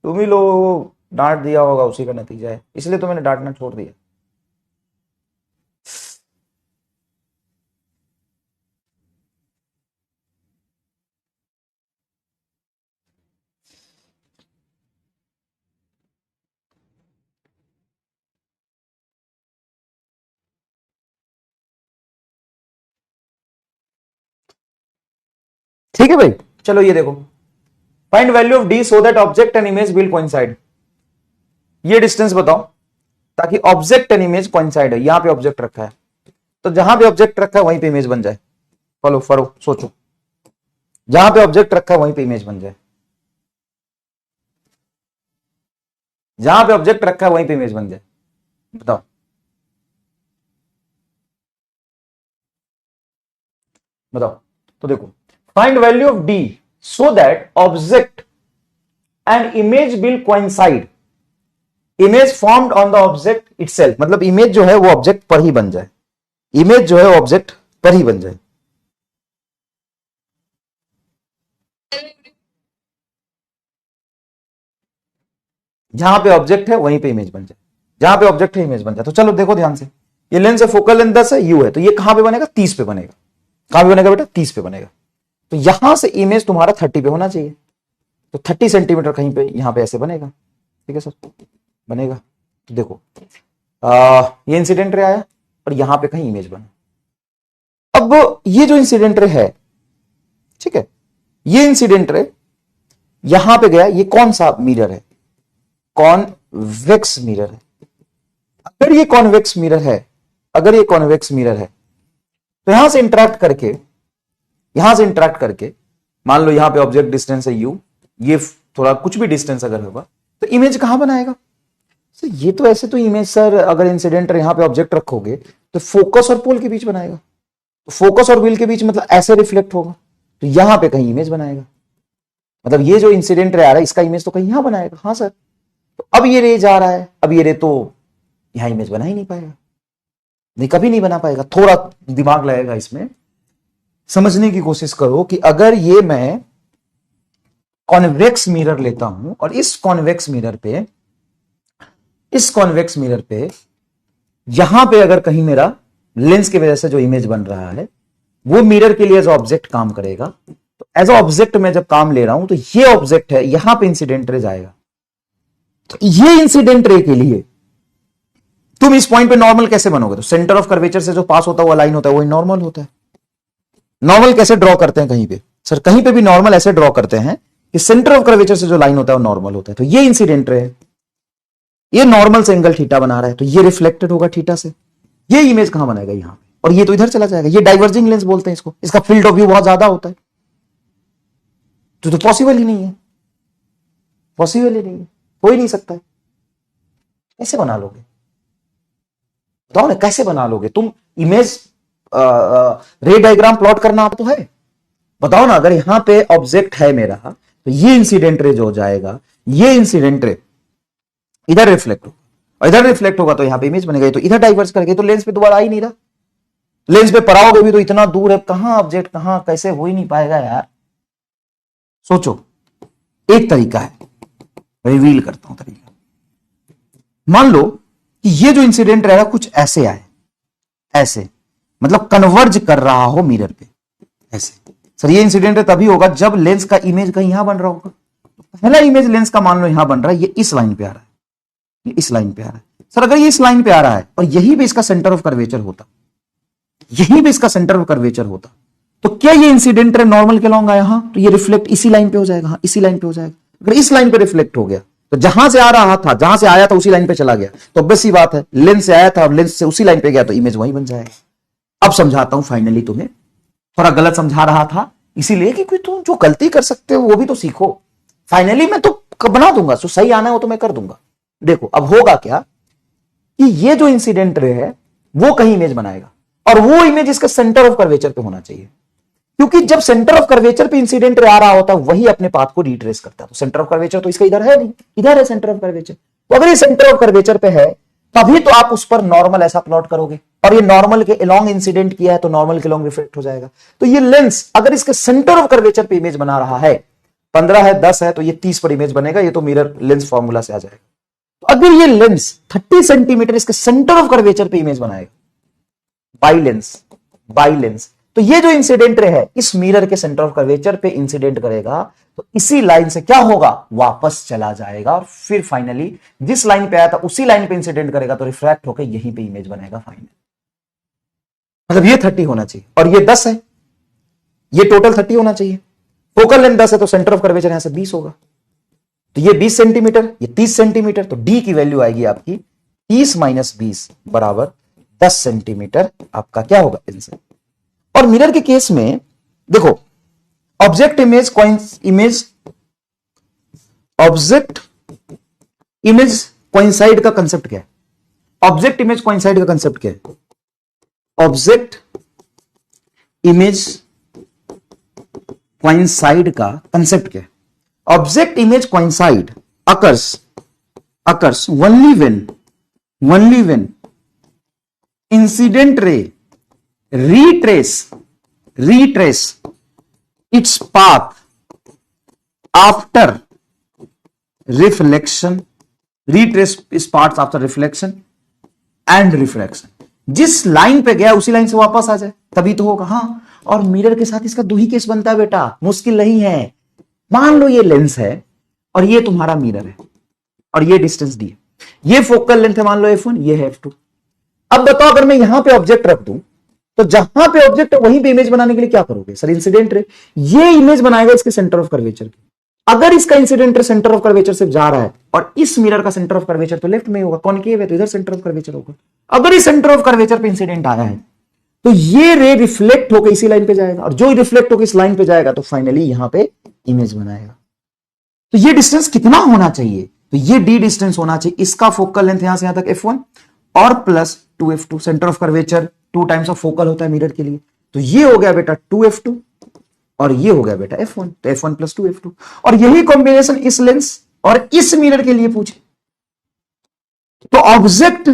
तुम ही लोगों को डांट दिया होगा, उसी का नतीजा है, इसलिए तो मैंने डांटना छोड़ दिया। ठीक है भाई, चलो ये देखो, find value of D so that object and image will coincide. ये डिस्टेंस बताओ ताकि ऑब्जेक्ट एंड इमेज कोइंसाइड है। यहां पे ऑब्जेक्ट रखा है, तो जहां पे ऑब्जेक्ट रखा है वहीं पे इमेज बन जाए। फॉलो फॉलो सोचो, जहां पे ऑब्जेक्ट रखा है वहीं पे इमेज बन जाए। जहां पे ऑब्जेक्ट रखा है वहीं पे इमेज बन जाए, बताओ। बताओ, तो देखो, find value of D so that object and image will coincide. Image formed on the object itself, मतलब इमेज जो है वो ऑब्जेक्ट पर ही बन जाए। इमेज जो है ऑब्जेक्ट पर ही बन जाए। जहां पे ऑब्जेक्ट है वहीं पे इमेज बन जाए, जहां पे ऑब्जेक्ट है इमेज बन जाए। तो चलो देखो ध्यान से, ये लेंस है, फोकल लेंथ 10 है, यू है, तो ये कहां पे बनेगा, 30 पे बनेगा। कहां पे बनेगा बेटा, 30 पे बनेगा। तो यहां से इमेज तुम्हारा 30 पे होना चाहिए, तो 30 सेंटीमीटर कहीं पे यहां पे ऐसे बनेगा। ठीक है सर, बनेगा। तो देखो, ये इंसिडेंट रे आया और यहां पे कहीं इमेज बना। अब ये जो इंसिडेंट रे है, ठीक है, ये इंसिडेंट रे यहां पे गया, ये कौन सा मिरर है, कॉन्वेक्स मिरर है। अगर ये कॉन्वेक्स मिरर है, अगर ये कॉन्वेक्स मिरर है, तो यहां से इंटरेक्ट करके, यहां से इंटरेक्ट करके, मान लो यहां पे ऑब्जेक्ट डिस्टेंस है यू, ये थोड़ा कुछ भी डिस्टेंस अगर होगा, तो इमेज कहां बनाएगा सर। ये तो ऐसे तो इमेज सर, अगर इंसिडेंट यहां पे ऑब्जेक्ट रखोगे तो फोकस और पोल के बीच बनाएगा, तो फोकस और व्हील के बीच मतलब ऐसे रिफ्लेक्ट होगा, तो यहां पे कहीं इमेज बनाएगा। मतलब ये जो इंसिडेंट रे आ रहा है इसका इमेज तो कहीं यहां बनाएगा। हाँ सर, तो अब ये रे जा रहा है, अब ये रे तो यहां इमेज बना ही नहीं पाएगा, नहीं कभी नहीं बना पाएगा। थोड़ा दिमाग लगेगा इसमें, समझने की कोशिश करो कि अगर ये मैं कॉन्वेक्स मिरर लेता हूं और इस कॉन्वेक्स मिरर पे, इस कॉन्वेक्स मिरर पे यहां पे अगर कहीं मेरा लेंस की वजह से जो इमेज बन रहा है वो मिरर के लिए एज ऑब्जेक्ट काम करेगा, तो एज ऑब्जेक्ट मैं जब काम ले रहा हूं तो ये ऑब्जेक्ट है, यहां पे इंसिडेंट रे जाएगा। तो ये इंसिडेंट रे के लिए तुम इस पॉइंट पे नॉर्मल कैसे बनोगे, तो सेंटर ऑफ कर्वेचर से जो पास होता हुआ लाइन होता है वही नॉर्मल होता है। नॉर्मल कैसे ड्रॉ करते हैं कहीं पे सर, कहीं पे भी नॉर्मल ऐसे ड्रॉ करते हैं कि सेंटर ऑफ कर्वेचर से जो लाइन होता है वो नॉर्मल होता है। तो ये इंसिडेंट रे है, ये नॉर्मल से एंगल थीटा बना रहा है, तो ये रिफ्लेक्टेड होगा थीटा से, ये इमेज कहां बनाएगा यहां पे, और ये तो इधर चला जाएगा। ये डाइवर्जिंग लेंस बोलते हैं इसको, इसका फील्ड ऑफ व्यू बहुत ज्यादा होता है। तो पॉसिबल ही नहीं है, पॉसिबल ही नहीं है, हो ही नहीं सकता है। कैसे बना लोगे, बताओ ना कैसे बना लोगे तुम इमेज, रे डायग्राम प्लॉट करना तो है, बताओ ना। अगर यहां पे ऑब्जेक्ट है मेरा, तो ये इंसिडेंट रे जो जाएगा, ये इंसिडेंट रे इधर रिफ्लेक्ट होगा, और इधर रिफ्लेक्ट होगा तो यहां पे इमेज बनेगा, तो इधर डाइवर्स करके तो लेंस पे दोबारा आ ही नहीं रहा, लेंस पे पराओगे भी तो इतना दूर है, कहां ऑब्जेक्ट कहां कैसे हो ही नहीं पाएगा यार। सोचो, एक तरीका है, रिवील करता हूं तरीका। मान लो कि ये जो इंसिडेंट रहेगा कुछ ऐसे आए, ऐसे मतलब कन्वर्ज कर रहा हो मिरर पे ऐसे। सर ये इंसिडेंट तभी होगा जब लेंस का इमेज कहीं यहां बन रहा होगा। पहला इमेज लेंस का मान लो यहां बन रहा है, ये इस लाइन पे आ रहा है, ये इस लाइन पे आ रहा है। सर अगर ये इस लाइन पे आ रहा है और यही पे इसका सेंटर ऑफ कर्वेचर होता, यहीं पे इसका सेंटर ऑफ कर्वेचर होता, तो क्या ये इंसिडेंट नॉर्मल के लॉन्ग आया, हाँ, तो ये रिफ्लेक्ट इसी लाइन पे हो जाएगा, हाँ इसी लाइन पे हो जाएगा। अगर इस लाइन पे रिफ्लेक्ट हो गया तो जहां से आ रहा था, जहां से आया था उसी लाइन पे चला गया, तो ऑब्वियस सी बात है लेंस से आया था और लेंस से उसी लाइन पे गया तो इमेज वहीं बन जाएगा। अब समझाता हूं, फाइनली तुम्हें थोड़ा गलत समझा रहा था इसीलिए कि कोई तुम जो गलती कर सकते हो वो भी तो सीखो। फाइनली मैं तो बना दूंगा, तो सही आना हो तो मैं कर दूंगा। देखो अब होगा क्या कि ये जो इंसिडेंट रे है वो कहीं इमेज बनाएगा और वो इमेज इसका सेंटर ऑफ कर्वेचर पे होना चाहिए, क्योंकि जब सेंटर ऑफ कर्वेचर पे इंसिडेंट रे आ रहा होता है वही अपने पाथ को रिट्रेस करता है। तो सेंटर ऑफ कर्वेचर तो इसका इधर है नहीं, इधर है सेंटर ऑफ कर्वेचर। तो अगर ये सेंटर ऑफ कर्वेचर पे है तभी तो आप उस पर नॉर्मल ऐसा प्लॉट करोगे, और ये नॉर्मल के अलोंग इंसिडेंट किया है तो नॉर्मल के अलोंग रिफ्लेक्ट हो जाएगा। तो ये लेंस अगर इसके सेंटर ऑफ कर्वेचर पे इमेज बना रहा है, 15 है 10 है तो ये 30 पर इमेज बनेगा, ये तो मिरर लेंस फॉर्मूला से आ जाएगा। तो अगर ये लेंस 30 सेंटीमीटर इसके सेंटर ऑफ कर्वेचर पे इमेज बनाएगा बाई लेंस, तो ये जो इंसिडेंट रे है इस मिरर के सेंटर ऑफ कर्वेचर पे इंसिडेंट करेगा तो इसी लाइन से क्या होगा, वापस चला जाएगा और फिर फाइनली जिस लाइन पे आया था उसी लाइन पे इंसिडेंट करेगा तो रिफ्रैक्ट होकर यहीं पे इमेज बनेगा फाइनल। मतलब ये 30 होना चाहिए और ये 10 है, ये टोटल 30 होना चाहिए। फोकल लेंथ 10 है तो सेंटर ऑफ कर्वेचर यहां से 20 होगा, तो ये 20 सेंटीमीटर, ये 30 सेंटीमीटर, तो डी की वैल्यू आएगी आपकी 30 माइनस 20 बराबर 10 सेंटीमीटर आपका क्या होगा आंसर। और मिरर के केस में देखो ऑब्जेक्ट इमेज कोइंसाइड का कंसेप्ट क्या है, ऑब्जेक्ट इमेज कोइंसाइड का कंसेप्ट क्या है, ऑब्जेक्ट इमेज कोइंसाइड का कंसेप्ट क्या है। Object image coincide occurs only when incident ray retrace its path after reflection, retrace its paths after reflection and refraction। जिस लाइन पे गया उसी लाइन से वापस आ जाए तभी तो होगा। हाँ, और मिरर के साथ इसका दो ही केस बनता है बेटा, मुश्किल नहीं है। मान लो ये लेंस है और ये तुम्हारा मिरर है और ये डिस्टेंस दी है, ये फोकल लेंथ है मान लो f1, ये है f2। अब बताओ अगर मैं यहां पे ऑब्जेक्ट रख दूं तो जहां पे ऑब्जेक्ट है वहीं पे इमेज बनाने के लिए क्या करोगे, सर इंसिडेंट रे ये इमेज बनाएगा इसके सेंटर ऑफ कर्वेचर की। अगर इसका incident ray centre of curvature से जा रहा है और इस मिरर का सेंटर ऑफ कर्वेचर तो लेफ्ट में होगा, कॉनकेव है तो इधर सेंटर ऑफ कर्वेचर होगा। अगर इस सेंटर ऑफ कर्वेचर पे इंसिडेंट आया है तो ये रे रिफ्लेक्ट होकर इसी लाइन पे जाएगा और जो रिफ्लेक्ट होकर इस लाइन पे जाएगा तो फाइनली यहां पे इमेज बनाएगा। तो ये डिस्टेंस कितना होना चाहिए, तो ये डी डिस्टेंस होना चाहिए, इसका फोकल लेंथ यहां से यहां तक f1 और plus 2f2, centre of curvature 2 times of focal होता है मिरर के लिए, तो ये हो गया बेटा 2f2 और ये हो गया बेटा f1, तो f1 प्लस 2f2। और यही कॉम्बिनेशन इस लेंस और इस मिरर के लिए पूछे तो ऑब्जेक्ट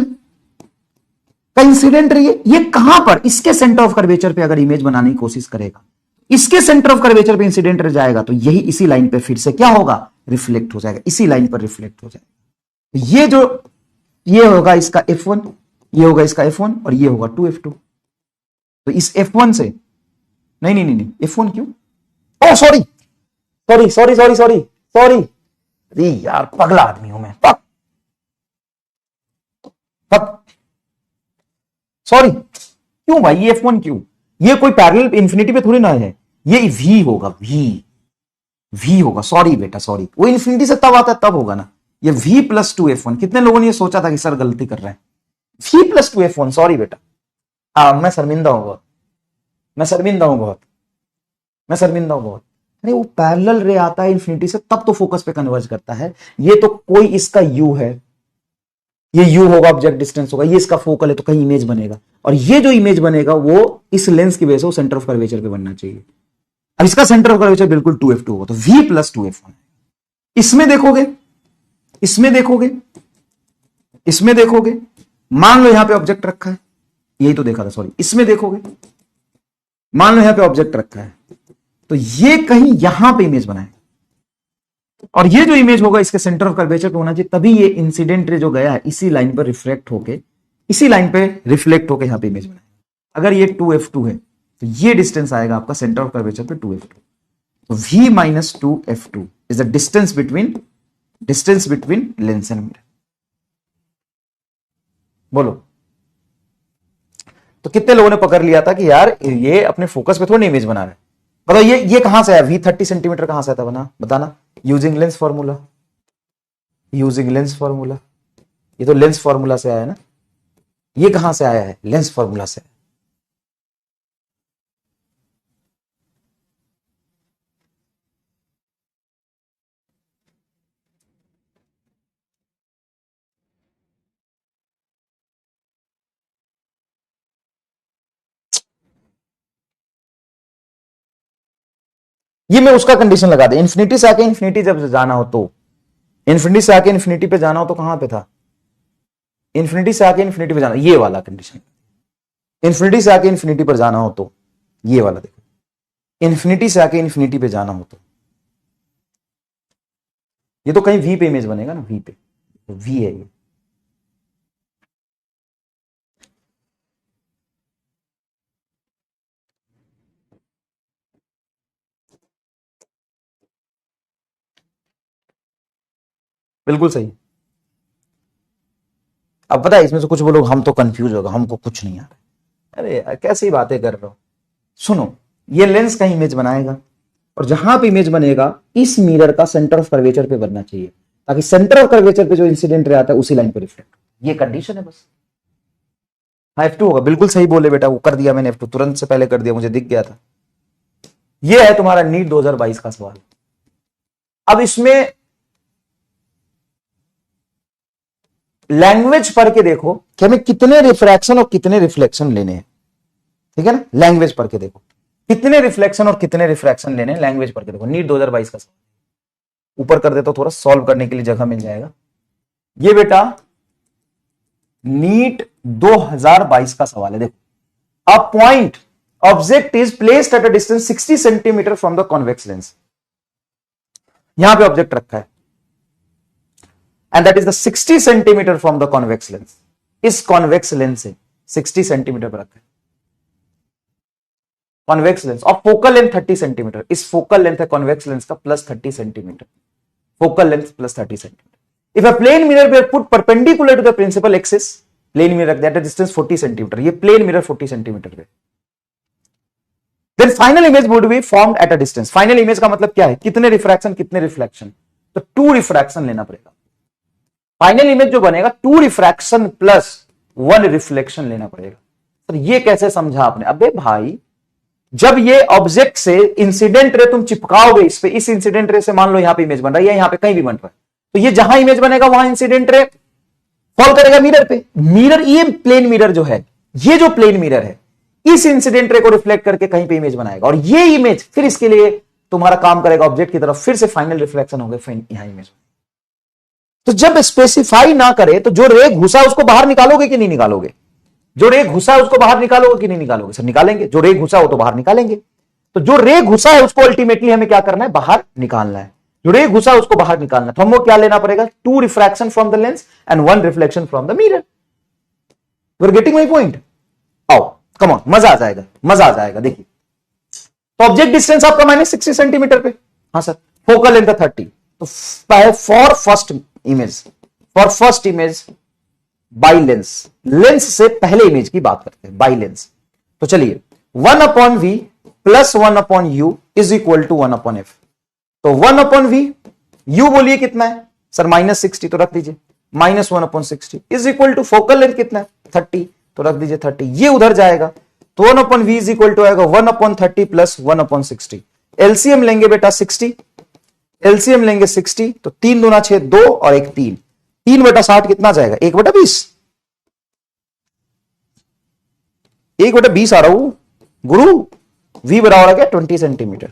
का इंसिडेंट ये कहां पर, इसके सेंटर ऑफ कर्वेचर पे अगर इमेज बनाने की कोशिश करेगा, इसके सेंटर ऑफ कर्वेचर पे इंसिडेंट रह जाएगा तो यही इसी लाइन पे फिर से क्या होगा, रिफ्लेक्ट हो जाएगा, इसी लाइन पर रिफ्लेक्ट हो जाएगा। ये होगा इसका f1, ये होगा इसका f1 और ये होगा 2f2। तो इस f1 से नहीं f1 क्यों, ओ सॉरी अरे यार पगला आदमी हूं मैं, सॉरी क्यों भाई, ये f1 क्यों, ये कोई पैरेलल इंफिनिटी पे थोड़ी ना है, ये v होगा, v होगा, सॉरी बेटा सॉरी, वो इंफिनिटी से तब आता है तब होगा ना, ये v प्लस 2f1। कितने लोगों ने ये सोचा था कि सर गलती कर रहे हैं, v प्लस 2f1, सॉरी बेटा, मैं शर्मिंदा हूं बहुत। अरे वो पैरेलल रे आता है इंफिनिटी से तब तो फोकस पे कन्वर्ज करता है, ये तो कोई इसका u है, ये u होगा, ऑब्जेक्ट डिस्टेंस होगा, ये इसका फोकल है तो कहीं इमेज बनेगा और ये जो इमेज बनेगा वो इस लेंस की वजह से वो सेंटर ऑफ कर्वेचर पे बनना चाहिए। अब इसका सेंटर ऑफ कर्वेचर बिल्कुल 2f2 होगा तो v प्लस 2f1। इसमें देखोगे मान लो यहां पे ऑब्जेक्ट रखा है, यही तो देखा था, सॉरी। इसमें देखोगे, मान लो यहां पे ऑब्जेक्ट रखा है, तो ये कहीं यहां पे इमेज बनाए, और ये जो इमेज होगा इसके सेंटर ऑफ कर्वेचर पे होना चाहिए, तभी ये इंसिडेंट रे जो गया है इसी लाइन पर रिफ्लेक्ट होके, इसी लाइन पे रिफ्लेक्ट होके यहां पे इमेज बनाए। अगर ये 2f2 है तो ये डिस्टेंस आएगा आपका सेंटर ऑफ कर्वेचर पे 2f2, तो v minus 2f2 is the distance between lens and mirror. बोलो, तो कितने लोगों ने पकड़ लिया था कि यार ये अपने फोकस पे थोड़ी इमेज बना रहे हैं। बताओ ये कहां से आया, v 30 सेंटीमीटर कहां से आता बना, बताना। यूजिंग लेंस फॉर्मूला, ये तो लेंस फॉर्मूला से आया ना, ये कहां से आया है, लेंस फॉर्मूला से। ये मैं उसका कंडीशन लगा दे, इन्फिनिटी से आके इन्फिनिटी जब जाना हो तो, इन्फिनिटी से आके इन्फिनिटी पे जाना हो तो कहां पे था, इन्फिनिटी से आके इन्फिनिटी पे जाना, ये वाला कंडीशन। इन्फिनिटी से आके इन्फिनिटी पर जाना हो तो ये वाला देखो, इन्फिनिटी से आके इन्फिनिटी पे जाना हो तो ये तो कहीं वी पे इमेज बनेगा ना, वी पे, तो वी है ये। बिल्कुल सही। अब पता है इसमें से कुछ बोलो हम तो कंफ्यूज होगा, हमको कुछ नहीं आ रहा। अरे यार कैसी बातें कर रहे हो। सुनो, ये लेंस का इमेज बनाएगा, और जहां पे इमेज बनेगा इस मिरर का सेंटर ऑफ कर्वेचर पे बनना चाहिए, ताकि सेंटर ऑफ कर्वेचर पे जो इंसिडेंट रे आता है उसी लाइन पे रिफ्लेक्ट। ये कंडीशन है बस। हाँ F2 होगा, बिल्कुल सही बोले बेटा, वो कर दिया मैंने F2 तुरंत से पहले कर दिया, मुझे दिख गया था। ये है तुम्हारा नीट 2022 का सवाल। अब इसमें लैंग्वेज पढ़ के देखो कि हमें कितने रिफ्रैक्शन और कितने रिफ्लेक्शन लेने हैं, ठीक है ना। लैंग्वेज पढ़ के देखो कितने रिफ्लेक्शन और कितने रिफ्रैक्शन लेने हैं, लैंग्वेज पढ़ के देखो। नीट 2022 का सवाल ऊपर कर देता, तो थोड़ा सॉल्व करने के लिए जगह मिल जाएगा। ये बेटा नीट 2022 का सवाल है, देखो। A point object is placed at a distance 60 centimetre from the convex lens. यहां पे ऑब्जेक्ट रखा है, and that is the 60 centimetre from the convex lens. इस कॉन्वेक्स लेंस से 60 सेंटीमीटर पर रखा है कॉन्वेक्स लेंस, और फोकल लेंथ 30 सेंटीमीटर। इस फोकल लेंथ है कॉन्वेक्स लेंस का plus 30 centimetre, focal length plus 30 centimetre. If a plane mirror be put perpendicular to the principal axis, plane mirror that distance 40 centimetre, ये plane mirror 40 centimetre पे, then final image would be formed at a distance. Final image का मतलब क्या है, कितने refraction कितने reflection, तो 2 refraction लेना पड़ेगा। फाइनल इमेज जो बनेगा 2 रिफ्रैक्शन प्लस 1 रिफ्लेक्शन लेना पड़ेगा। तो ये कैसे समझा आपने, अबे भाई जब ये ऑब्जेक्ट से इंसिडेंट रे तुम चिपकाओगे इस पे, इस इंसिडेंट रे से मान लो यहां पे इमेज बन रहा है या यहां पे कहीं भी बन रहा है, तो ये जहां इमेज बनेगा वहां इंसिडेंट रे फॉल करेगा मिरर पे। मिरर, ये प्लेन मिरर जो है, ये जो प्लेन मिरर है, इस इंसिडेंट रे को रिफ्लेक्ट करके कहीं पे इमेज बनाएगा, और ये इमेज फिर इसके लिए तुम्हारा काम करेगा ऑब्जेक्ट की तरफ, फिर से फाइनल रिफ्लेक्शन होगा, फिर यहां इमेज। तो जब स्पेसिफाई ना करे तो जो रे घुसा उसको बाहर निकालोगे कि नहीं निकालोगे, जो रे घुसा है उसको बाहर निकालोगे कि नहीं निकालोगे, सर निकालेंगे। जो रे घुसा हो तो बाहर निकालेंगे। तो जो रे घुसा है उसको अल्टीमेटली हमें क्या करना है, बाहर निकालना है। जो रे घुसा है उसको बाहर निकालना है, तो हमको क्या लेना पड़ेगा, 2 refraction from the lens and 1 reflection from the mirror. You are getting my point. आओ कम ऑन, मजा आ जाएगा, मजा आ जाएगा। देखिए, तो ऑब्जेक्ट डिस्टेंस आपका माइनस 60 सेंटीमीटर पे, हाँ सर, फोकल लेंथ 30। तो for first image by lens, lens से पहले इमेज की बात करते हैं, बाई लेंस। तो चलिए 1 upon v plus 1 upon u is equal to 1 upon f. तो 1 अपॉन वी, यू बोलिए कितना है सर, माइनस 60, तो रख दीजिए minus 1 upon 60 is equal to focal length कितना है 30, तो रख दीजिए 30। ये उधर जाएगा तो 1 upon v is equal to आएगा 1 अपॉन 30 प्लस 1 अपॉन 60। एलसीएम लेंगे बेटा 60, एलसीएम लेंगे 60, तो 3 दूना 6, 2 और 1 3, 3 बटा 60 कितना जाएगा, 1 बटा 20, 1 बटा 20 आ रहा हूं गुरु। v बराबर आ गया 20 सेंटीमीटर,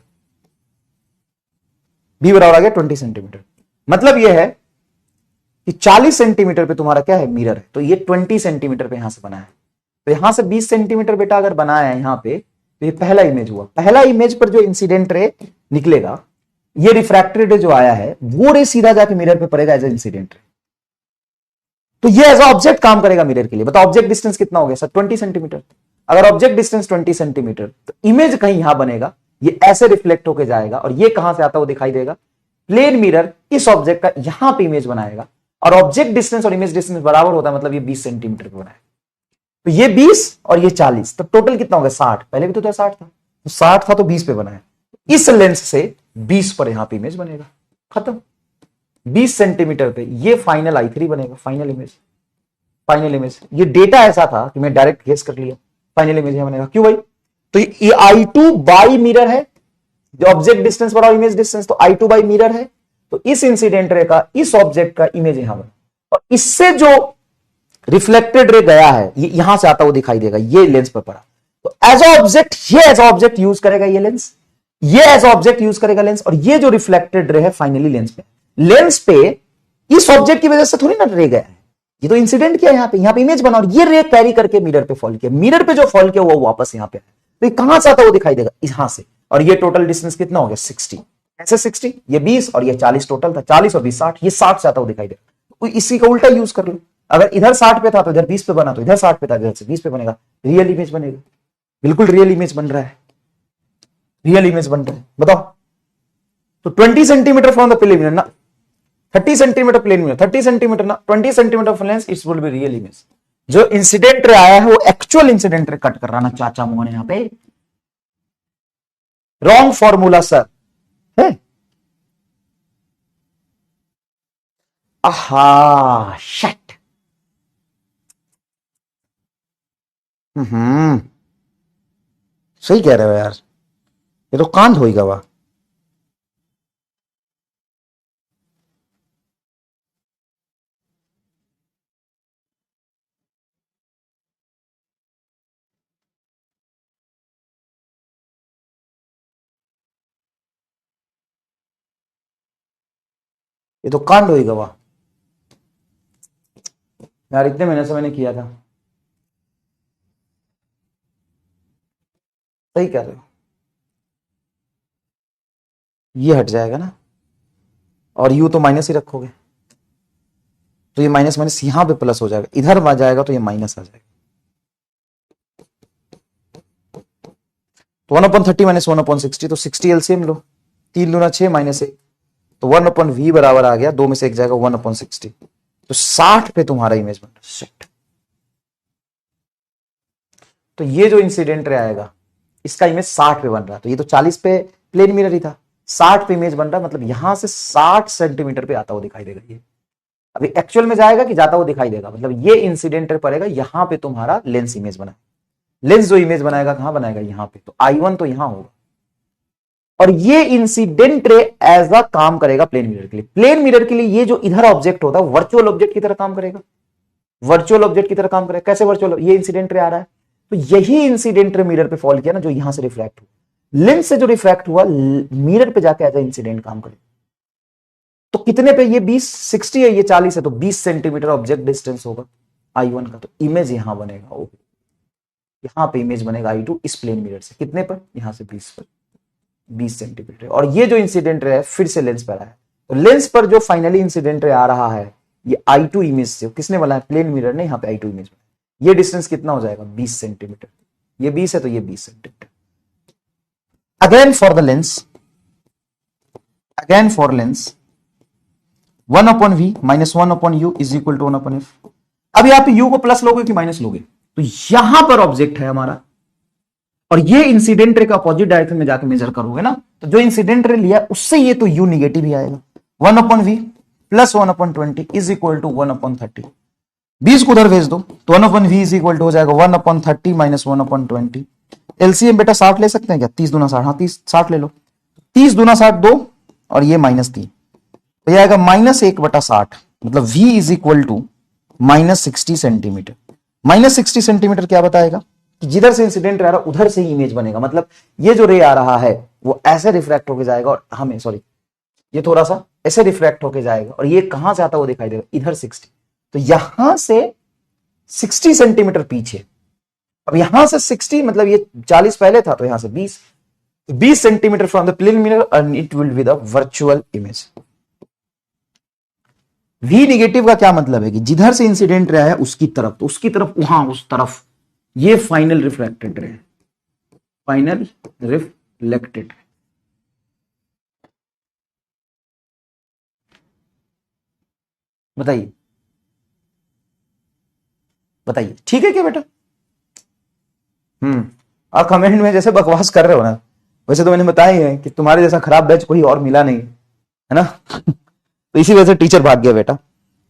v बराबर आ गया 20 सेंटीमीटर। मतलब यह है कि 40 सेंटीमीटर पे तुम्हारा क्या है, मिरर है, तो ये 20 सेंटीमीटर पे यहां से बना है। तो यहां से 20 सेंटीमीटर बेटा अगर बनाया है यहां पे, तो ये पहला इमेज हुआ। पहला इमेज पर जो इंसिडेंट रे निकलेगा, ये रिफ्रैक्टेड रे जो आया है, वो रे सीधा जाके मिरर पे पड़ेगा एज ए इंसिडेंट रे। तो ये एज ऑब्जेक्ट काम करेगा मिरर के लिए। बताओ ऑब्जेक्ट डिस्टेंस कितना हो गया सर? 20 सेंटीमीटर। अगर ऑब्जेक्ट डिस्टेंस 20 सेंटीमीटर, तो इमेज कहीं यहां बनेगा, ये ऐसे रिफ्लेक्ट होकर जाएगा और ये कहां से आता हुआ दिखाई देगा? प्लेन मिरर इस ऑब्जेक्ट का यहां पे इमेज बनाएगा, और ऑब्जेक्ट डिस्टेंस और इमेज डिस्टेंस बराबर होता है, मतलब ये 20 सेंटीमीटर पे बनाएगा। तो ये 20 और ये 40, तो टोटल कितना हो गया? 60। पहले भी तो 60 था, तो 60 था तो 20 पे बनाया। इस लेंस से 20 पर यहां पे इमेज बनेगा, खत्म। 20 सेंटीमीटर पे ये फाइनल I3 बनेगा, फाइनल इमेज। फाइनल इमेज, ये डेटा ऐसा था कि मैं डायरेक्ट गेस कर लिया, फाइनल इमेज यहां बनेगा। क्यों भाई? तो ये I2 बाई मिरर है, जो ऑब्जेक्ट डिस्टेंस बड़ा इमेज डिस्टेंस, तो I2 बाई मिरर है। तो इस इंसिडेंट रे का, इस ऑब्जेक्ट का इमेज यहां बना, और इससे जो रिफ्लेक्टेड रे गया है ये यहां से आता हुआ दिखाई देगा, ये लेंस पर पड़ा। तो एज ऑब्जेक्ट, ये एज ऑब्जेक्ट यूज करेगा ये लेंस, ये एज ऑब्जेक्ट यूज करेगा लेंस, और ये जो रिफ्लेक्टेड रे है फाइनली लेंस पे। लेंस पे इस ऑब्जेक्ट की वजह से थोड़ी ना रे गया है, ये तो इंसिडेंट किया यहां पे इमेज बना, और ये रे कैरी करके मिरर पे फॉल किया। मिरर पे जो फॉल किया वो वापस यहां पे, तो ये कहां से आता हुआ दिखाई देगा? यहां से। और ये टोटल डिस्टेंस कितना हो गया? 60। ऐसे 60, ये 20 और ये 40 टोटल था, 40 और 20 60, ये 60 से आता हुआ दिखाई देगा। तो इसी का उल्टा यूज कर लो, अगर इधर 60 पे था तो इधर 20 पे बना, तो इधर 60 पे था इधर से 20 पे बनेगा, रियल इमेज बनेगा। बिल्कुल रियल इमेज बन रहा है, रियल इमेज बन रहा है। बताओ, तो 20 centimetre from the plane mirror ना, 30 सेंटीमीटर प्लेन मिरर, 30 सेंटीमीटर ना, 20 centimetre from lens, it's will be real image. जो इंसिडेंट रे आया है वो एक्चुअल इंसिडेंट रे कट कर रहा ना चाचा मोहन यहां पे। रॉन्ग फॉर्मूला सर है। आहा शट। सही कह रहे हो यार, ये तो कांड होगा वाह। ये तो कांड होगा वाह यार, इतने महीने से मैंने किया था। सही कह रहे हो, ये हट जाएगा ना, और यू तो माइनस ही रखोगे, तो ये माइनस माइनस यहां पे प्लस हो जाएगा, इधर आ जाएगा तो ये माइनस आ जाएगा। तो 1/30 माइनस 1/60, तो 60 एलसीएम लो, 3 दूना 6 माइनस 1, तो 1/v बराबर आ गया, 2 में से 1 जाएगा 1/60, तो 60 पे तुम्हारा इमेज बन रहा है। तो ये जो इंसिडेंट रे आएगा इसका इमेज 60 पे बन रहा है, तो ये तो 40 पे प्लेन मिरर ही था, 60 पे इमेज बन रहा है, मतलब यहां से 60 सेंटीमीटर पे आता हुआ दिखाई देगा। ये अभी एक्चुअल में जाएगा कि जाता हुआ दिखाई देगा, मतलब ये इंसिडेंट रे पड़ेगा, यहां पे तुम्हारा लेंस इमेज बना, लेंस जो इमेज बनाएगा कहां बनाएगा? यहां पे, तो I1 तो यहां होगा, और ये इंसिडेंट रे एज अ काम करेगा प्लेन मिरर के लिए। प्लेन मिरर के लिए ये जो इधर ऑब्जेक्ट होता है वर्चुअल ऑब्जेक्ट की तरह काम करेगा, वर्चुअल ऑब्जेक्ट की तरह काम करेगा। कैसे वर्चुअल? ये इंसिडेंट रे आ रहा है, तो यही इंसिडेंट रे मिरर पे फॉल किया ना, जो यहां से रिफ्रैक्ट हुआ, लेंस से जो रिफ्रैक्ट हुआ मिरर पे जाके एज अ इंसिडेंट काम करेगा। तो कितने पे? ये 20 60 है, ये 40 है, तो 20 सेंटीमीटर ऑब्जेक्ट डिस्टेंस होगा I1 का, तो इमेज यहां बनेगा, ओके यहां पे इमेज बनेगा I2 इस प्लेन मिरर से, कितने पर? यहां से 20 पर, 20 सेंटीमीटर। और ये जो इंसिडेंट रे है फिर से लेंस पर आया है, तो लेंस पर जो फाइनली इंसिडेंट रे आ रहा है ये I2 इमेज से, किसने बनाया? प्लेन मिरर ने, यहां पे I2 इमेज बनाया। ये डिस्टेंस कितना हो जाएगा? 20 सेंटीमीटर। ये 20 है तो ये 20 centimetre. Again for the lens, again for lens 1/v minus 1/u is equal to 1/f। अब यहां पे u को प्लस लोगे कि माइनस लोगे? तो यहां पर ऑब्जेक्ट है हमारा, और ये इंसिडेंट रे का अपोजिट डायरेक्शन में जाकर मेजर करोगे ना, तो जो इंसिडेंट रे लिया उससे ये तो u निगेटिव ही आएगा। 1/v plus 1/20 is equal to 1/30। 20 को उधर भेज दो, तो 1/v इज इक्वल टू हो जाएगा 1/30 माइनस 1/20। एलसीएम बेटा 60 ले सकते हैं क्या? 30 दूना 60, हाँ 30 60 ले लो, 30 दूना 60 2, और ये -3, तो ये आएगा -1/60, मतलब v is equal to -60 centimetre. -60 centimetre क्या बताएगा? कि जिधर से इंसिडेंट आ रहा है उधर से ही इमेज बनेगा, मतलब ये जो रे आ रहा है वो ऐसे रिफ्रैक्ट होके जाएगा, और हमें सॉरी ये थोड़ा सा ऐसे रिफ्रैक्ट होके जाएगा, और ये कहां से आता हुआ दिखाई देगा? इधर 60, तो यहां से 60 सेंटीमीटर पीछे अब यहां से 60 मतलब ये 40 पहले था, तो यहां से 20 centimetre from the plane mirror and it will be the virtual image. V negative का क्या मतलब है कि जिधर से इंसिडेंट रहा है उसकी तरफ, तो उसकी तरफ वहां उस तरफ ये फाइनल रिफ्लेक्टेड रहे, फाइनल रिफ्लेक्टेड। बताइए बताइए, ठीक है क्या बेटा? आप कमेंट में जैसे बकवास कर रहे हो ना, वैसे तो मैंने बताया ही है कि तुम्हारे जैसा खराब बैच कोई और मिला नहीं है ना। तो इसी वजह से टीचर भाग गया बेटा।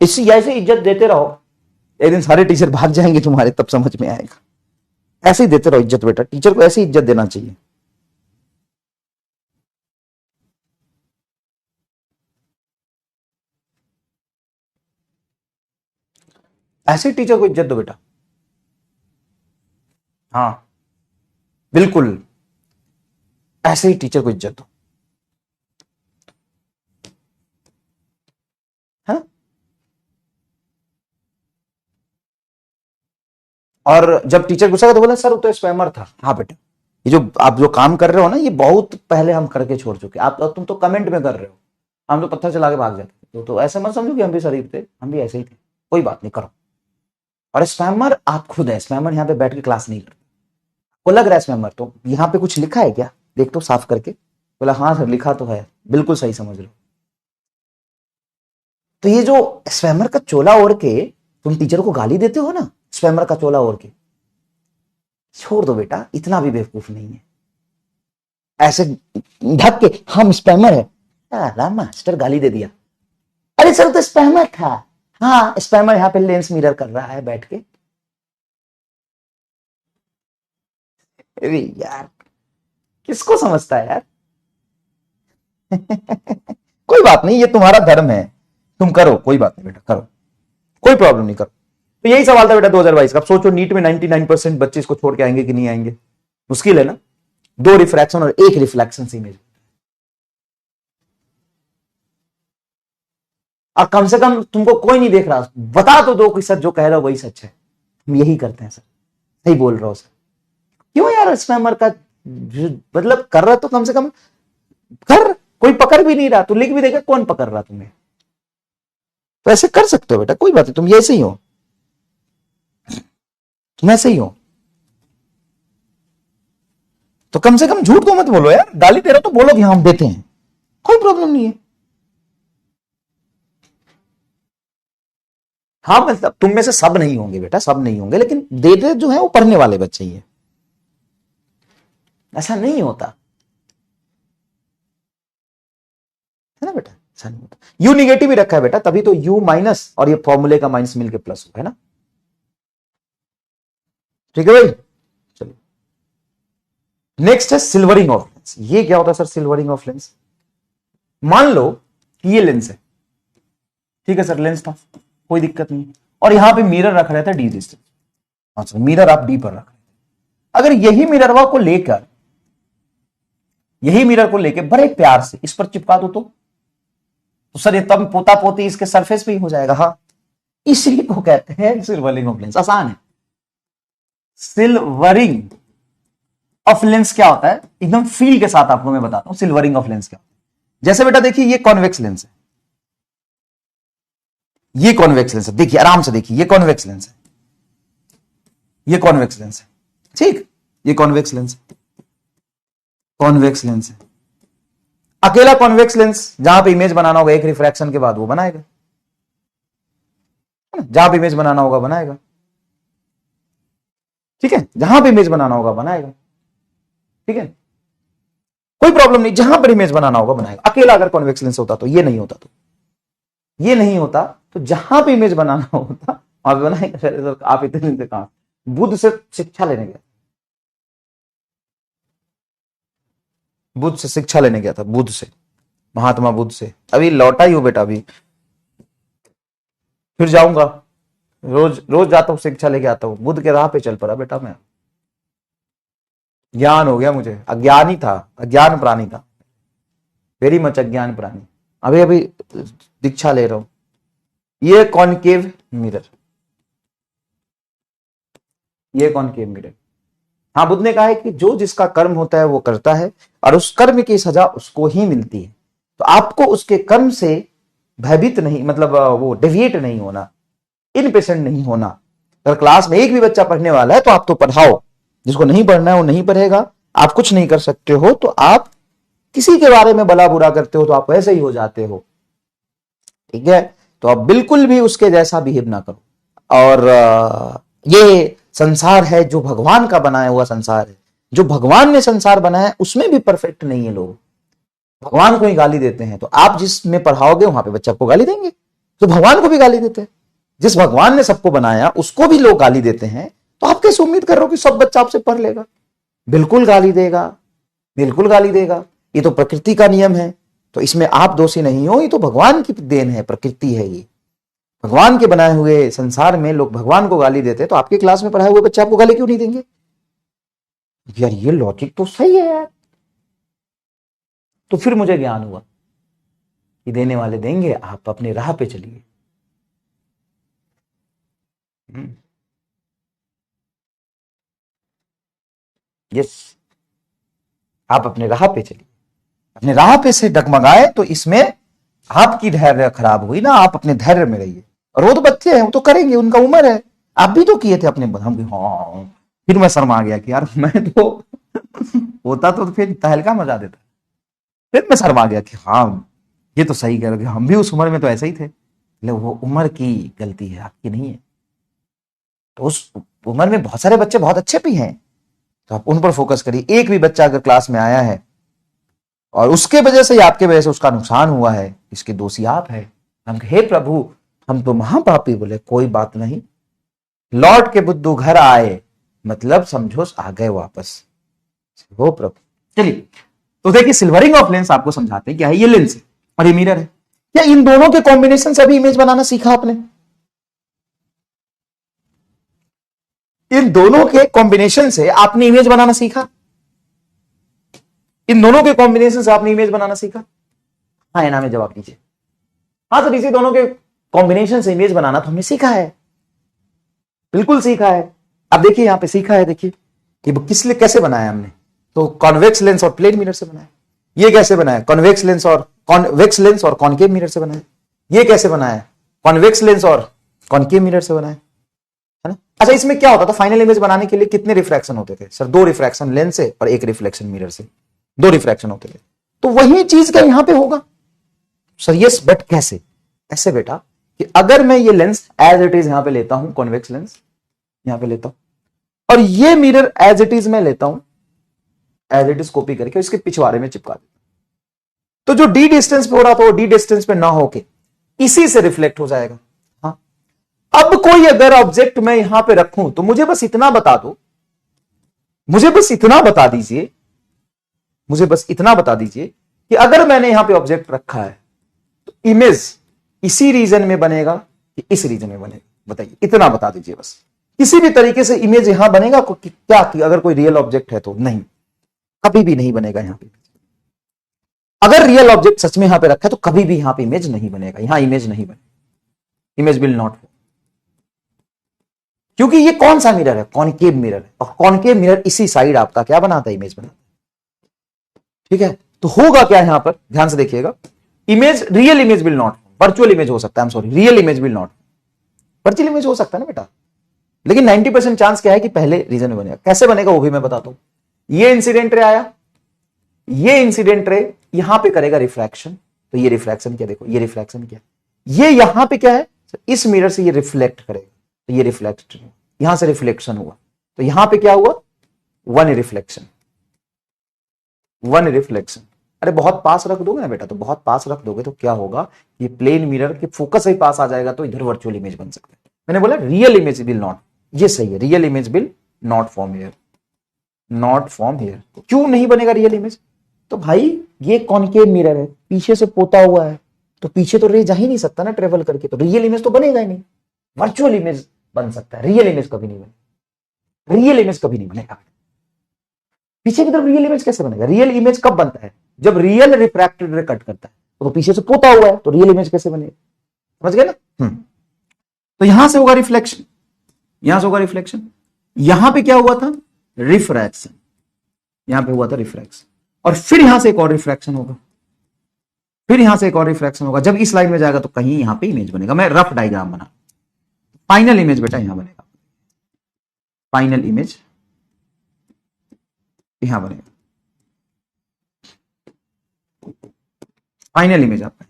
इसी ऐसे इज्जत देते रहो, एक दिन सारे टीचर भाग जाएंगे तुम्हारे, तब समझ में आएगा। ऐसे ही देते रहो इज्जत बेटा, टीचर को ऐसी इज्जत देना चाहिए। ऐसे टीचर को इज्जत दो बेटा। हाँ बिल्कुल, ऐसे ही टीचर को इज्जत दो, है ना। और जब टीचर गुस्सा तो बोला सर वो तो स्पैमर था। हाँ बेटा, ये जो आप जो काम कर रहे हो ना, ये बहुत पहले हम करके छोड़ चुके। आप तुम तो कमेंट में कर रहे हो, हम तो पत्थर चला के भाग जाते। तो ऐसे मत समझो कि हम भी शरीफ थे, हम भी ऐसे ही थे। कोई बात नहीं, करो। और स्पैमर आप खुद है, स्पैमर यहाँ पे बैठ के क्लास नहीं करते। को लग रहा है स्पैमर, तो यहाँ पे कुछ लिखा है क्या, देख तो साफ करके। बोला हाँ सर लिखा तो है, बिल्कुल सही समझ लो। तो ये जो स्पैमर का चोला ओढ़ के तुम टीचर को गाली देते हो ना, स्पैमर का चोला ओढ़ के, छोड़ दो बेटा, इतना भी बेवकूफ नहीं है। ऐसे ढक के हम स्पैमर है, मास्टर गाली दे दिया। अरे सर तो स्पैमर था। हाँ स्पैमर यहाँ पे लेंस मिरर कर रहा है बैठ के। अरे यार किसको समझता है यार। कोई बात नहीं, ये तुम्हारा धर्म है, तुम करो, कोई बात नहीं बेटा, करो, कोई प्रॉब्लम नहीं, करो। तो यही सवाल था बेटा 2022 का। अब सोचो नीट में 99% बच्चे इसको छोड़ के आएंगे कि नहीं आएंगे। मुश्किल है ना, 2 रिफ्रैक्शन और 1 रिफ्लेक्शन से इमेज। और कम से कम तुमको कोई नहीं देख रहा, बता तो दो कि सर जो कह रहा हो वही सच है। हम यही करते हैं सर, सही बोल रहा हो सर। क्यों यार स्पैमर का मतलब कर रहा तो कम से कम कर, कोई पकड़ भी नहीं रहा तो लिख भी देगा, कौन पकड़ रहा तुम्हें। तो ऐसे कर सकते हो बेटा, कोई बात नहीं, तुम ऐसे ही हो, तुम ऐसे ही हो। तो कम से कम झूठ तो मत बोलो यार, गाली दे रहे हो तो बोलो कि हम देते हैं, कोई प्रॉब्लम नहीं है। हाँ मतलब तुम में से सब नहीं होंगे बेटा, सब नहीं होंगे, लेकिन देते जो है वो पढ़ने वाले बच्चे ही है। ऐसा नहीं होता है ना बेटा, ऐसा नहीं होता। यू निगेटिव ही रखा है बेटा, तभी तो यू माइनस और ये फॉर्मूले का माइनस मिलके प्लस हुआ है ना। ठीक है भाई, चलिए नेक्स्ट है सिल्वरिंग ऑफ लेंस। ये क्या होता है सर सिल्वरिंग ऑफ लेंस? मान लो कि ये लेंस है, ठीक है सर, लेंस था, कोई दिक्कत नहीं, और यहां पे मिरर रख रहे थे डी डिस्टेंस। अच्छा मिरर आप डी पर रख रहे थे। अगर यही मिररवा को लेकर, यही मिरर को लेकर बड़े प्यार से इस पर चिपका दो तो सर ये तब पोता पोती इसके सरफेस पे ही हो जाएगा। हाँ इसलिए को कहते हैं सिल्वरिंग ऑफ लेंस। आसान है। सिल्वरिंग ऑफ लेंस क्या होता है, एकदम फील के साथ आपको मैं बताता हूं सिल्वरिंग ऑफ लेंस क्या होता है। जैसे बेटा देखिए ये कॉन्वेक्स लेंस है, ये कॉन्वेक्स लेंस है, देखिए आराम से देखिए, ये कॉन्वेक्स लेंस है, ये कॉन्वेक्स लेंस है, ठीक, ये कॉन्वेक्स लेंस है, कॉन्वेक्स लेंस है। अकेला कॉन्वेक्स लेंस जहां पे इमेज बनाना होगा एक रिफ्रैक्शन के बाद वो बनाएगा, जहां पे इमेज बनाना होगा बनाएगा, ठीक है, जहां पे इमेज बनाना होगा बनाएगा, ठीक है, कोई प्रॉब्लम नहीं, जहां पर इमेज बनाना होगा बनाएगा। अकेला अगर कॉन्वेक्स लेंस होता तो ये नहीं होता, तो ये नहीं होता, तो जहां पे इमेज बनाना होता वहां पे बनाएगा। आप इतने दिन से कहां, बुद्ध से शिक्षा लेने गया, बुद्ध से शिक्षा लेने गया था, बुद्ध से, महात्मा बुद्ध से। अभी लौटा ही हूं बेटा, अभी फिर जाऊंगा, रोज रोज जाता हूं शिक्षा लेके आता हूं, बुद्ध के राह पे चल पड़ा बेटा मैं। ज्ञान हो गया मुझे, अज्ञानी था, अज्ञान प्राणी था, वेरी मच अज्ञान प्राणी। अभी अभी दीक्षा ले रहा हूं। ये कॉनकेव मिरर, ये कॉनकेव मिरर, हाँ, बुद्ध ने कहा है कि जो जिसका कर्म होता है वो करता है और उस कर्म की सजा उसको ही मिलती है। तो आपको उसके कर्म से भयभीत नहीं, मतलब वो डेविएट नहीं होना, इनपेशेंट नहीं होना। अगर क्लास में एक भी बच्चा पढ़ने वाला है तो आप तो पढ़ाओ, जिसको नहीं पढ़ना है वो नहीं पढ़ेगा। आप कुछ नहीं कर सकते हो तो आप किसी के बारे में भला बुरा करते हो तो आप वैसे ही हो जाते हो, ठीक है। तो आप बिल्कुल भी उसके जैसा बिहेव ना करो। और ये संसार है जो भगवान का बनाया हुआ संसार है, जो भगवान ने संसार बनाया है उसमें भी परफेक्ट नहीं है लोग, भगवान को ही गाली देते हैं। तो आप जिसमें पढ़ाओगे वहां पे बच्चे आपको गाली देंगे, तो भगवान को भी गाली देते हैं। जिस भगवान ने सबको बनाया उसको भी लोग गाली देते हैं, तो आप कैसे उम्मीद कर रहे हो कि सब बच्चा आपसे पढ़ लेगा? बिल्कुल गाली देगा, बिल्कुल गाली देगा। ये तो प्रकृति का नियम है, तो इसमें आप दोषी नहीं हो, ये तो भगवान की देन है, प्रकृति है। ये भगवान के बनाए हुए संसार में लोग भगवान को गाली देते हैं, तो आपकी क्लास में पढ़ाए हुए बच्चे आपको गाली क्यों नहीं देंगे? यार ये लॉजिक तो सही है यार। तो फिर मुझे ज्ञान हुआ कि देने वाले देंगे, आप अपने राह पे चलिए। यस, आप अपने राह पे चलिए। अपने राह पे से डगमगाए तो इसमें आपकी धैर्य खराब हुई ना, आप अपने धैर्य में रहिए। और वो तो बच्चे हैं, वो तो करेंगे, उनका उम्र है। आप भी तो किए थे अपने, हम हाँ। फिर मैं शर्मा गया कि यार मैं तो होता तो फिर तहलका मचा देता। फिर मैं शर्मा गया कि हाँ ये तो सही कह रहे हो, हम भी उस उम्र में तो ऐसे ही थे। लेकिन वो उम्र की गलती है, आपकी नहीं है। तो उस उम्र में बहुत सारे बच्चे बहुत अच्छे भी हैं, तो आप उन पर फोकस करिए। एक भी बच्चा अगर क्लास में आया है और उसके वजह से, आपके वजह से उसका नुकसान हुआ है, इसके दोषी आप है। हम हे प्रभु हम तो महापापी। बोले कोई बात नहीं, लौट के बुद्धू घर आए, मतलब समझो आ गए वापस। हो प्रभु। चलिए, तो देखिए सिल्वरिंग ऑफ लेंस आपको समझाते हैं क्या है। ये लेंस है और ये मिरर है। क्या इन दोनों के कॉम्बिनेशन से अभी इमेज बनाना सीखा आपने? इन दोनों के कॉम्बिनेशन से आपने इमेज बनाना सीखा? इन दोनों के कॉम्बिनेशन से आपने इमेज बनाना सीखा? हाँ या ना में जवाब दीजिए। हाँ सर, इसी दोनों के कॉम्बिनेशन से इमेज बनाना तो हमने सीखा है, बिल्कुल सीखा है। अब देखिए यहां पे सीखा है, देखिए ये किस लिए कैसे बनाया हमने। तो कॉन्वेक्स लेंस और प्लेन मिरर से बनाया। ये कैसे बनाया? कॉन्वेक्स लेंस और कॉनकेव मिरर से बनाया। ये कैसे बनाया? कॉन्वेक्स लेंस और कॉनकेव मिरर से बनाया, है ना। अच्छा, इसमें क्या होता था फाइनल इमेज बनाने के लिए? कितने रिफ्रैक्शन होते थे सर? 2 रिफ्रैक्शन लेंस से और 1 रिफ्लेक्शन मिरर से, 2 रिफ्रैक्शन होते थे। तो वही चीज क्या यहां पे होगा सर? यस, बट कैसे? ऐसे बेटा कि अगर मैं ये लेंस एज इट इज यहां पे लेता हूं, कॉन्वेक्स लेंस यहां पे लेता हूं, और ये मिरर एज इट इज मैं लेता हूं, एज इट इज कॉपी करके इसके पिछवाड़े में चिपका देता हूं, तो जो डी डिस्टेंस पे हो रहा था वो डी डिस्टेंस पे ना होके इसी से रिफ्लेक्ट हो जाएगा। हाँ, अब कोई अगर ऑब्जेक्ट मैं यहां पे रखूं तो मुझे बस इतना बता दो, मुझे बस इतना बता दीजिए, मुझे बस इतना बता दीजिए कि अगर मैंने यहां पे ऑब्जेक्ट रखा है तो इमेज इसी रीजन में बनेगा कि इस रीजन में बनेगा? बताइए, इतना बता दीजिए बस। किसी भी तरीके से इमेज यहां बनेगा क्या कि अगर कोई रियल ऑब्जेक्ट है तो? नहीं, कभी भी नहीं बनेगा यहां पे। अगर रियल ऑब्जेक्ट सच में यहां पे रखा है तो कभी भी यहां पे इमेज नहीं बनेगा, यहां इमेज नहीं बनेगा, इमेज विल नॉट। क्योंकि ये कौन सा मिरर है? कॉनकेव मिरर है, और कॉनकेव मिरर इसी साइड आपका क्या बनाता है? इमेज बनाता है, ठीक है। तो होगा क्या यहां पर, ध्यान से देखिएगा, image, real image will not, virtual image हो सकता है, sorry, real image will not, virtual image हो सकता है ना बेटा, लेकिन 90% चांस क्या है कि पहले रीजन में बनेगा। कैसे बनेगा वो भी मैं बताता हूं। ये इंसिडेंट रे आया, ये इंसिडेंट रे यहां पे करेगा रिफ्रैक्शन, तो ये रिफ्रैक्शन क्या, देखो ये रिफ्रैक्शन क्या, ये यहां पे क्या है, इस मिरर से ये रिफ्लेक्ट करेगा, तो ये रिफ्लेक्ट, यहां से रिफ्लेक्शन हुआ, तो यहां पे क्या हुआ? 1 रिफ्लेक्शन, 1 रिफ्लेक्शन। अरे बहुत पास रख दोगे ना बेटा, तो बहुत पास रख दोगे तो क्या होगा, ये प्लेन मिरर के फोकस ही पास आ जाएगा, तो इधर वर्चुअल इमेज बन सकता है। मैंने बोला रियल इमेज विल नॉट, ये सही है, real image will not form here, not form here. क्यों नहीं बनेगा रियल इमेज? तो भाई ये कॉनकेव मिरर है, पीछे से पोता हुआ है, तो पीछे तो रे जा ही नहीं सकता ना ट्रेवल करके, तो रियल इमेज तो बनेगा ही नहीं। वर्चुअल इमेज बन सकता है, रियल इमेज कभी नहीं बनेगा, रियल इमेज कभी नहीं बनेगा। पीछे की तरफ रियल इमेज कैसे बनेगा? रियल इमेज कब बनता है? जब रियल रिफ्रैक्टेड रे कट करता है, तो पीछे से पोता हुआ है, तो रियल इमेज कैसे बनेगा? समझ गए ना? तो यहां से होगा रिफ्लेक्शन, यहां से होगा रिफ्लेक्शन। यहां पे क्या हुआ था? रिफ्रैक्शन, यहां पे हुआ था रिफ्रैक्शन, और फिर यहां से एक और रिफ्रैक्शन होगा, फिर यहां से एक और रिफ्रैक्शन होगा। जब इस लाइन में जाएगा तो कहीं यहां पे इमेज बनेगा। मैं रफ डायग्राम बना, फाइनल इमेज बेटा यहां बनेगा, फाइनल इमेज यहां बनेगा, फाइनल इमेज आपका,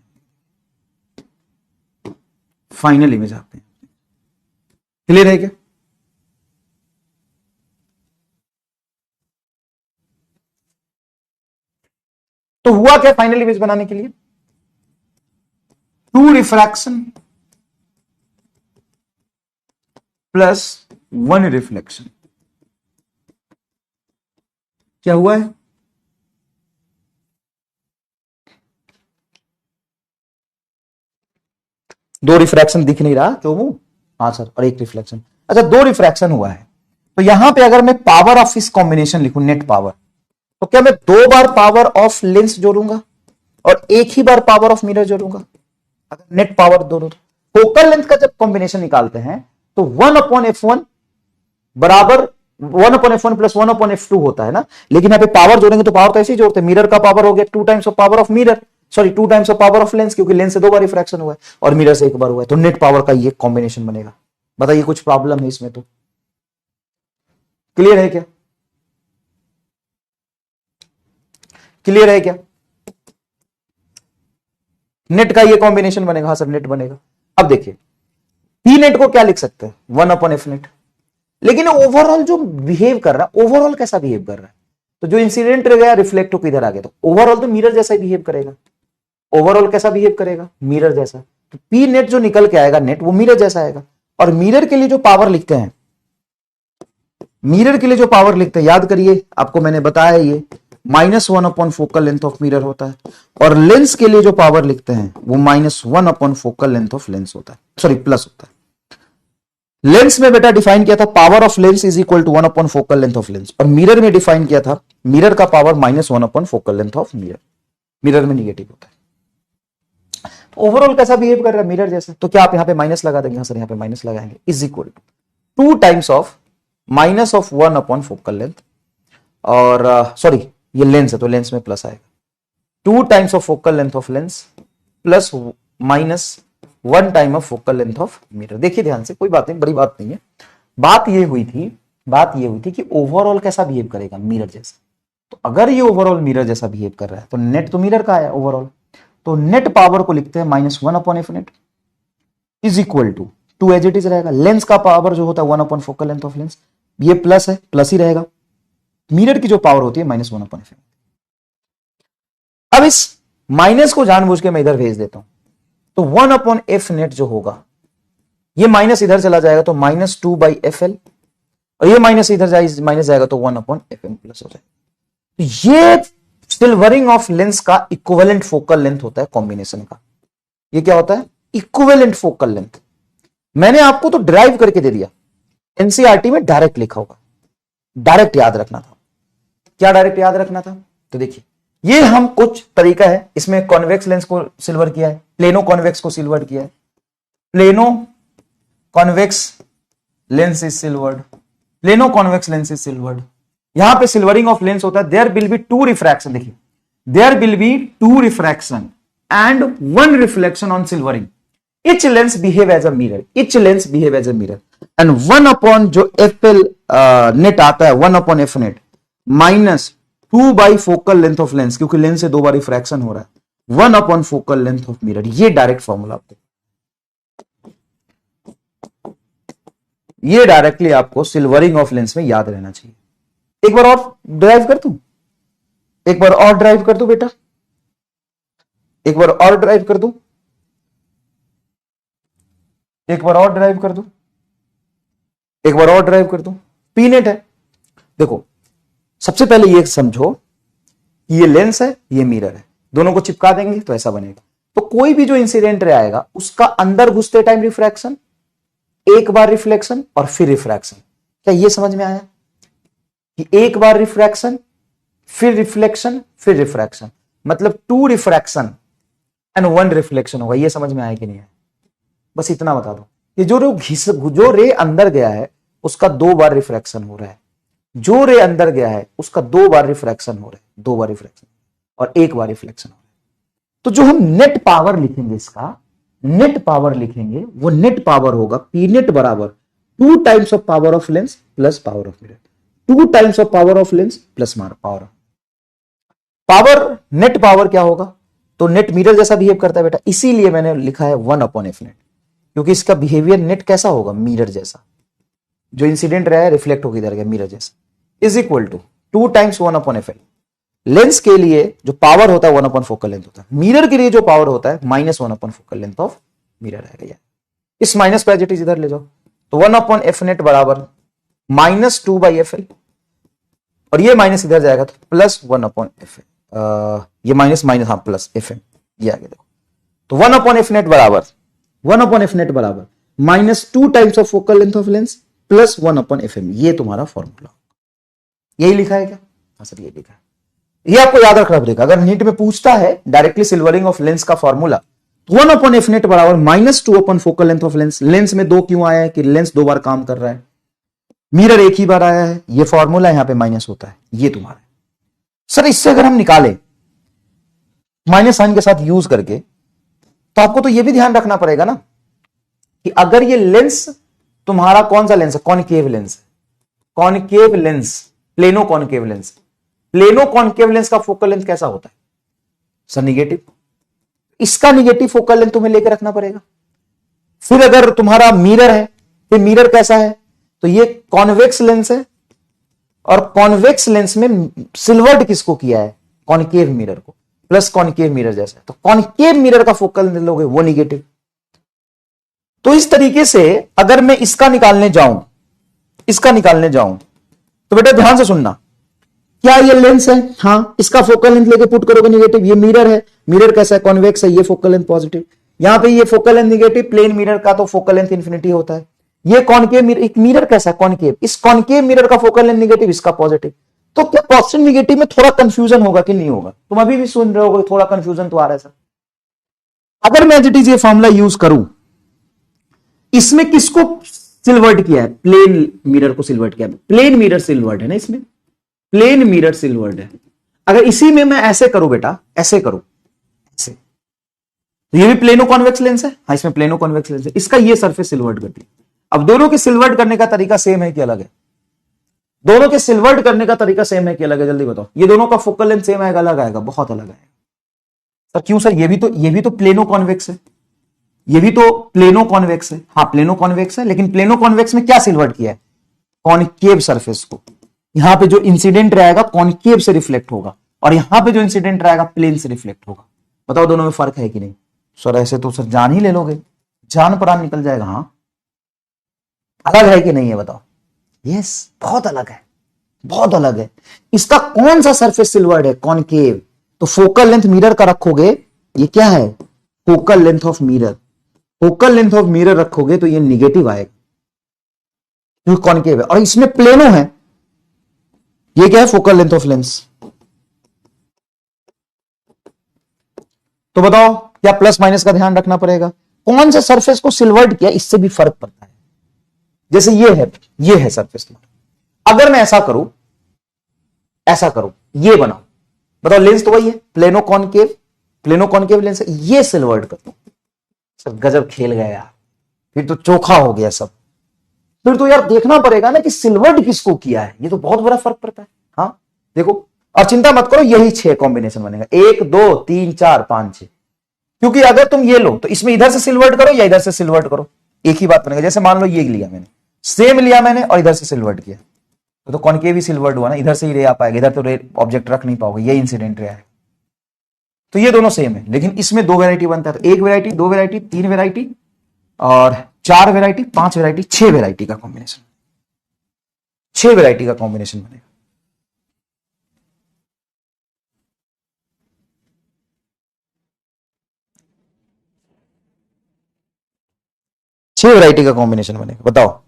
फाइनल इमेज आपका। क्लियर है क्या? तो हुआ क्या फाइनल इमेज बनाने के लिए? 2 रिफ्रैक्शन प्लस 1 रिफ्लेक्शन। क्या हुआ है? दो रिफ्रैक्शन दिख नहीं रहा क्यों मुंह? हाँ सर, और एक रिफ्लेक्शन। अच्छा, 2 रिफ्रैक्शन हुआ है, तो यहां पे अगर मैं पावर ऑफ इस कॉम्बिनेशन लिखूं, नेट पावर, तो क्या मैं 2 बार पावर ऑफ लेंस जोड़ूंगा और एक ही बार पावर ऑफ मिरर जोड़ूंगा? अगर नेट पावर दोनों, फोकल लेंथ का जब कॉम्बिनेशन निकालते हैं तो 1/f1 बराबर 1/f1 प्लस 1/f2 होता है ना। लेकिन यहां पे पावर जोड़ेंगे तो पावर तो ऐसे ही जोड़ते हैं, मिरर का पावर हो गया 2 times of power of mirror, sorry 2 times of power of lens, क्योंकि लेंस से 2 बार रिफ्रैक्शन हुआ है और मिरर से 1 बार हुआ है, तो नेट पावर का ये कॉम्बिनेशन बनेगा। बताइए कुछ प्रॉब्लम है इसमें? तो क्लियर है क्या? क्लियर है क्या? नेट का ये कॉम्बिनेशन बनेगा। हाँ सर, नेट बनेगा। अब देखिए, पी नेट को क्या लिख सकते हैं? 1/f net. लेकिन ओवरऑल जो बिहेव कर रहा है, ओवरऑल कैसा बिहेव कर रहा है? तो जो इंसिडेंट रह गया रिफ्लेक्ट होकर इधर आ गया, तो ओवरऑल तो मिरर जैसा ही बिहेव करेगा। ओवरऑल कैसा बिहेव करेगा? मिरर जैसा। तो पी नेट जो निकल के आएगा नेट, वो मिरर जैसा आएगा। और मिरर के लिए जो पावर लिखते हैं, मिरर के लिए जो पावर लिखते हैं, याद करिए, आपको मैंने बताया ये -1 upon focal length of mirror होता है। और लेंस के लिए जो पावर लिखते हैं वो -1 upon focal length of lens होता है, सॉरी प्लस होता है। लेंस में बेटा डिफाइन किया था power of lens is equal to 1 upon focal length of lens, और मिरर में डिफाइन किया था मिरर का power -1 upon focal length of mirror. Mirror में निगेटिव होता है। ओवरऑल कैसा बिहेव कर रहा है? मिरर जैसा। तो क्या आप यहां पे माइनस लगा देंगे? हाँ सर, यहां पे माइनस लगाएंगे। Is equal to 2 times of -1 upon focal length, और सॉरी ये लेंस है तो लेंस में प्लस आएगा, 2 times of focal length of lens plus -1 time of focal length of mirror. देखिए ध्यान से, कोई बात नहीं, बड़ी बात नहीं है। बात ये हुई थी कि ओवरऑल कैसा बिहेव करेगा? मिरर जैसा। तो अगर ये ओवरऑल मिरर जैसा बिहेव कर रहा है तो नेट तो मिरर का आया ओवरऑल, तो नेट पावर को लिखते हैं -1/f net is equal to 2 as it is रहेगा। लेंस का पावर जो होता है 1 upon focal length of lens, ये प्लस है, प्लस ही रहेगा। मिरर की जो पावर होती है -1/f। अब इस माइनस को जानबूझ के मैं इधर भेज देता हूं, तो 1/f नेट जो होगा, ये माइनस इधर चला जाएगा तो -2/fl, और ये माइनस इधर माइनस जाएगा तो 1/fm प्लस हो जाएगा। तो ये सिल्वरिंग ऑफ लेंस का इक्विवेलेंट फोकल लेंथ होता है कॉम्बिनेशन का। ये क्या होता है? Equivalent focal length. मैंने आपको तो ड्राइव करके दे दिया, एनसीईआरटी में डायरेक्ट लिखा होगा, डायरेक्ट याद रखना था। क्या डायरेक्ट याद रखना था? तो देखिए, ये हम कुछ तरीका है, इसमें कॉन्वेक्स लेंस को सिल्वर किया है, प्लेनो कॉन्वेक्स को सिल्वर किया है। Plano convex lens is silvered, plano convex lens is silvered. यहां पे सिल्वरिंग ऑफ लेंस होता है। देयर विल बी 2 रिफ्रैक्शन, देखिए there will be 2 refraction and 1 reflection on silvering. Each lens behave as a mirror, each lens behave as a mirror, and 1 upon जो FL net आता है 1/f net minus 2 focal length of lens, क्योंकि lens से 2 बार refraction हो रहा है, 1 upon focal length of mirror. ये direct formula आपको, ये डायरेक्टली आपको सिल्वरिंग ऑफ लेंस में याद रहना चाहिए। एक बार और ड्राइव कर दूं, एक बार और ड्राइव कर दूं बेटा, एक बार और ड्राइव कर दूं, एक बार और ड्राइव कर दूं, एक बार और ड्राइव कर दूं। पी नेट है। देखो, सबसे पहले ये समझो कि ये लेंस है, ये मिरर है, दोनों को चिपका देंगे तो ऐसा बनेगा। तो कोई भी जो इंसिडेंट रे आएगा उसका अंदर घुसते टाइम रिफ्रैक्शन, एक बार रिफ्लेक्शन और फिर रिफ्रैक्शन। क्या ये समझ में आया कि एक बार रिफ्रैक्शन, फिर रिफ्लेक्शन, फिर रिफ्रैक्शन, मतलब 2 रिफ्रैक्शन एंड 1 रिफ्लेक्शन होगा। ये समझ में आया कि नहीं है? बस इतना बता दो। ये जो रे अंदर गया है उसका 2 बार रिफ्रैक्शन हो रहा है, जो रे अंदर गया है उसका 2 बार रिफ्रैक्शन हो रहा है, 2 बार रिफ्रैक्शन और 1 बार रिफ्लेक्शन हो रहा है। तो जो हम नेट पावर लिखेंगे, इसका नेट पावर लिखेंगे, वो नेट पावर होगा पी नेट बराबर 2 times of power of lens plus power of mirror, 2 times of power of lens plus power. Power, net power क्या होगा? तो नेट मिरर जैसा बिहेव करता है बेटा, इसीलिए मैंने लिखा है 1/f नेट, क्योंकि इसका बिहेवियर नेट कैसा होगा? मिरर जैसा। जो इंसिडेंट रहा है रिफ्लेक्ट होकर इधर गया, मिरर जैसा। Is equal to 2 times 1/f। Lens के लिए जो पावर होता है 1 फोकल लेंथ होता है, मिरर के लिए जो पावर होता है -1 फोकल लेंथ ऑफ मिरर रहेगा। इस माइनस पे एज इट इज इधर ले जाओ, तो 1/f नेट बराबर -2/fl, और ये माइनस इधर जाएगा तो +1/f, ये माइनस माइनस, हाँ प्लस fm, ये आगे देखो। तो 1/f नेट बराबर 1/f नेट बराबर -2 times of focal length of lens plus 1/fm, ये तुम्हारा फॉर्मूला। यही लिखा है क्या? हाँ सर, ये लिखा है। ये आपको याद रखना पड़ेगा, अगर नीट में पूछता है डायरेक्टली सिल्वरिंग ऑफ लेंस का फॉर्मूला, तो 1/f नेट बराबर -2 upon focal length of lens. Lens में 2 क्यों आया है? कि लेंस 2 बार काम कर रहा है, मिरर एक ही बार आया है, ये फॉर्मूला यहां पे माइनस होता है, ये तुम्हारा। सर इससे अगर हम निकालें माइनस साइन के साथ यूज करके, तो आपको तो ये भी ध्यान रखना पड़ेगा ना कि अगर ये लेंस तुम्हारा कौन सा लेंस है? कॉनकेव लेंस है। Concave lens, plano concave lens, plano concave lens का फोकल लेंथ कैसा होता है? Sir negative. इसका निगेटिव फोकल लेंथ तुम्हें लेकर रखना पड़ेगा। फिर अगर तुम्हारा मिरर है, फिर मिरर कैसा है? तो ये कॉन्वेक्स लेंस है, और कॉन्वेक्स लेंस में सिल्वर्ड किसको किया है? कॉनकेव मिरर को, प्लस कॉनकेव मिरर जैसा है, तो कॉनकेव मिरर का फोकल लेंथ लोगे वो निगेटिव। तो इस तरीके से अगर मैं इसका निकालने जाऊं, तो बेटा ध्यान से सुनना, क्या ये लेंस है? हाँ, इसका फोकल लेंथ लेके पुट करोगे निगेटिव। ये मिरर है, मिरर कैसा है? कॉन्वेक्स है, ये फोकल लेंथ पॉजिटिव। यहां पे ये focal length negative, plane mirror का तो फोकल लेंथ इंफिनिटी होता है। ये कॉनकेव मिरर, एक मिरर कैसा है? कॉनकेव, इस कॉनकेव मिरर का फोकल लेंथ निगेटिव, इसका पॉजिटिव। तो क्या पॉजिटिव निगेटिव में थोड़ा कंफ्यूजन होगा कि नहीं होगा? तुम अभी भी सुन रहे हो, थोड़ा कंफ्यूजन तो आ रहा है सर। अगर मैं एज इट इज ये फॉर्मूला यूज करूं, इसमें किसको सिल्वर्ड किया है? प्लेन मिरर को सिल्वर्ड किया है, प्लेन मिरर सिल्वर्ड है ना, इसमें प्लेन मिरर सिल्वर्ड है। अगर इसी में मैं ऐसे करूं बेटा, ऐसे करूं, ऐसे, तो ये भी प्लेनो कॉन्वेक्स लेंस है। हाँ, इसमें प्लेनो कॉन्वेक्स लेंस है, इसका ये सरफेस सिल्वर्ड करती है। अब दोनों के सिल्वर्ड करने का तरीका सेम है कि अलग है? दोनों के सिल्वर्ड करने का तरीका सेम है कि अलग है? जल्दी बताओ। ये दोनों का फोकल लेंथ सेम आएगा, अलग आएगा? बहुत अलग आएगा सर। क्यों सर? ये भी तो प्लेनो कॉन्वेक्स है, ये भी तो प्लेनो कॉन्वेक्स है। हाँ प्लेनो कॉन्वेक्स है, लेकिन प्लेनो कॉन्वेक्स में क्या सिल्वर्ड किया है? कॉनकेव सरफेस को। यहां पे जो इंसिडेंट रहेगा कॉनकेव से रिफ्लेक्ट होगा, और यहां पे जो इंसिडेंट रहेगा प्लेन से रिफ्लेक्ट होगा। बताओ दोनों में फर्क है कि नहीं? सर ऐसे तो सर जान ही ले लोगे, जान प्राण निकल जाएगा। हाँ, अलग है कि नहीं है? बताओ। यस, बहुत अलग है, बहुत अलग है। इसका कौन सा सरफेस सिल्वर्ड है? कॉनकेव। तो फोकल लेंथ मिरर का रखोगे, ये क्या है? Focal length of mirror. Focal length of mirror रखोगे तो ये निगेटिव आएगा, क्योंकि कॉनकेव है, और इसमें प्लेनो है। ये क्या है? Focal length of lens. तो बताओ, क्या प्लस माइनस का ध्यान रखना पड़ेगा? कौन से सरफेस को सिल्वर्ड किया, इससे भी फर्क पड़ता है। जैसे ये है सरफेस तुम्हारा। अगर मैं ऐसा करूं, ये बनाओ, बताओ लेंस तो वही है, प्लेनो कॉनकेव लेंस है, ये सिल्वर्ड कर दो। सर गजब खेल गया यार, फिर तो चोखा हो गया सब। फिर तो यार देखना पड़ेगा ना कि सिल्वर्ड किसको किया है, ये तो बहुत बड़ा फर्क पड़ता है। हाँ देखो, और चिंता मत करो, यही 6 कॉम्बिनेशन बनेगा, 1 2 3 4 5 6। क्योंकि अगर तुम ये लो तो इसमें इधर से सिल्वर्ड करो या इधर से सिल्वर्ड करो, एक ही बात बनेगा। जैसे मान लो ये लिया मैंने, सेम लिया मैंने, और इधर से सिल्वर्ड किया, तो कॉनकेव ही सिल्वर्ड हुआ ना, इधर से ही रे आ पाएगा, इधर तो रे ऑब्जेक्ट रख नहीं पाओगे, ये इंसिडेंट रे है। तो ये दोनों सेम है, लेकिन इसमें 2 वैरायटी बनता है, तो 1 वैरायटी, 2 वैरायटी, 3 वैरायटी, और 4 वैरायटी, 5 वैरायटी, 6 वैरायटी का कॉम्बिनेशन, 6 वैरायटी का कॉम्बिनेशन बनेगा। छह वैरायटी का कॉम्बिनेशन बनेगा, बताओ।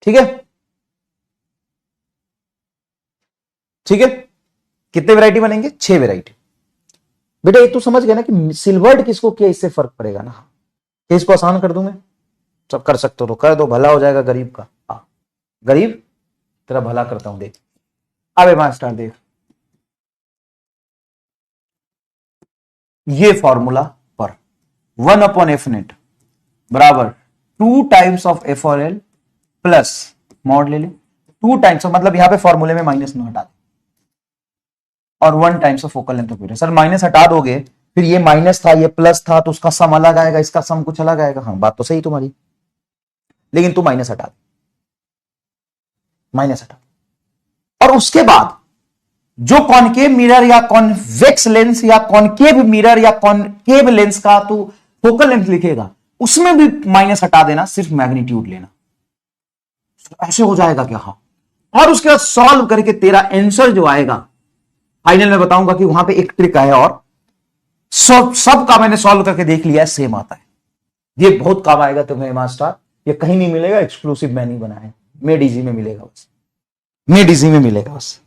ठीक है, ठीक है। कितने वैरायटी बनेंगे? 6 वैरायटी। बेटा एक तो समझ गया ना कि सिल्वर्ड किसको किया, इससे फर्क पड़ेगा ना। इसको आसान कर दूं मैं, सब कर सकते हो तो कर दो, भला हो जाएगा गरीब का। गरीब तेरा भला करता हूं, देख। अब मास्टर देख, ये फॉर्मूला पर 1 अपॉन एफ नेट बराबर 2 टाइम्स ऑफ एफ और एल प्लस मॉड ले ले 2 टाइम्स ऑफ, मतलब यहां पे फॉर्मूले में माइनस न हटा दे, और 1 times of focal length of mirror. Sir minus हटा दोगे, फिर ये माइनस था ये प्लस था, तो उसका सम अलग आएगा, इसका सम कुछ अलग आएगा। हाँ बात तो सही तुम्हारी, लेकिन तू माइनस हटा दे, माइनस हटा। और उसके बाद जो कॉनकेव मिरर या कॉन्वेक्स लेंस या कॉनकेव मिरर या कॉनकेव लेंस का तू फोकल लेंथ लिखेगा, उसमें भी माइनस हटा देना, सिर्फ मैग्नीट्यूड लेना। ऐसे हो जाएगा क्या? हाँ। और उसके बाद सॉल्व करके तेरा आंसर जो आएगा फाइनल में बताऊंगा कि वहां पे एक ट्रिक है, और सब का मैंने सॉल्व करके देख लिया है, सेम आता है। ये बहुत काम आएगा तुम्हें मास्टर, ये कहीं नहीं मिलेगा, एक्सक्लूसिव मैंने बनाया, मेड इजी में मिलेगा बस, मेड इजी में मिलेगा बस,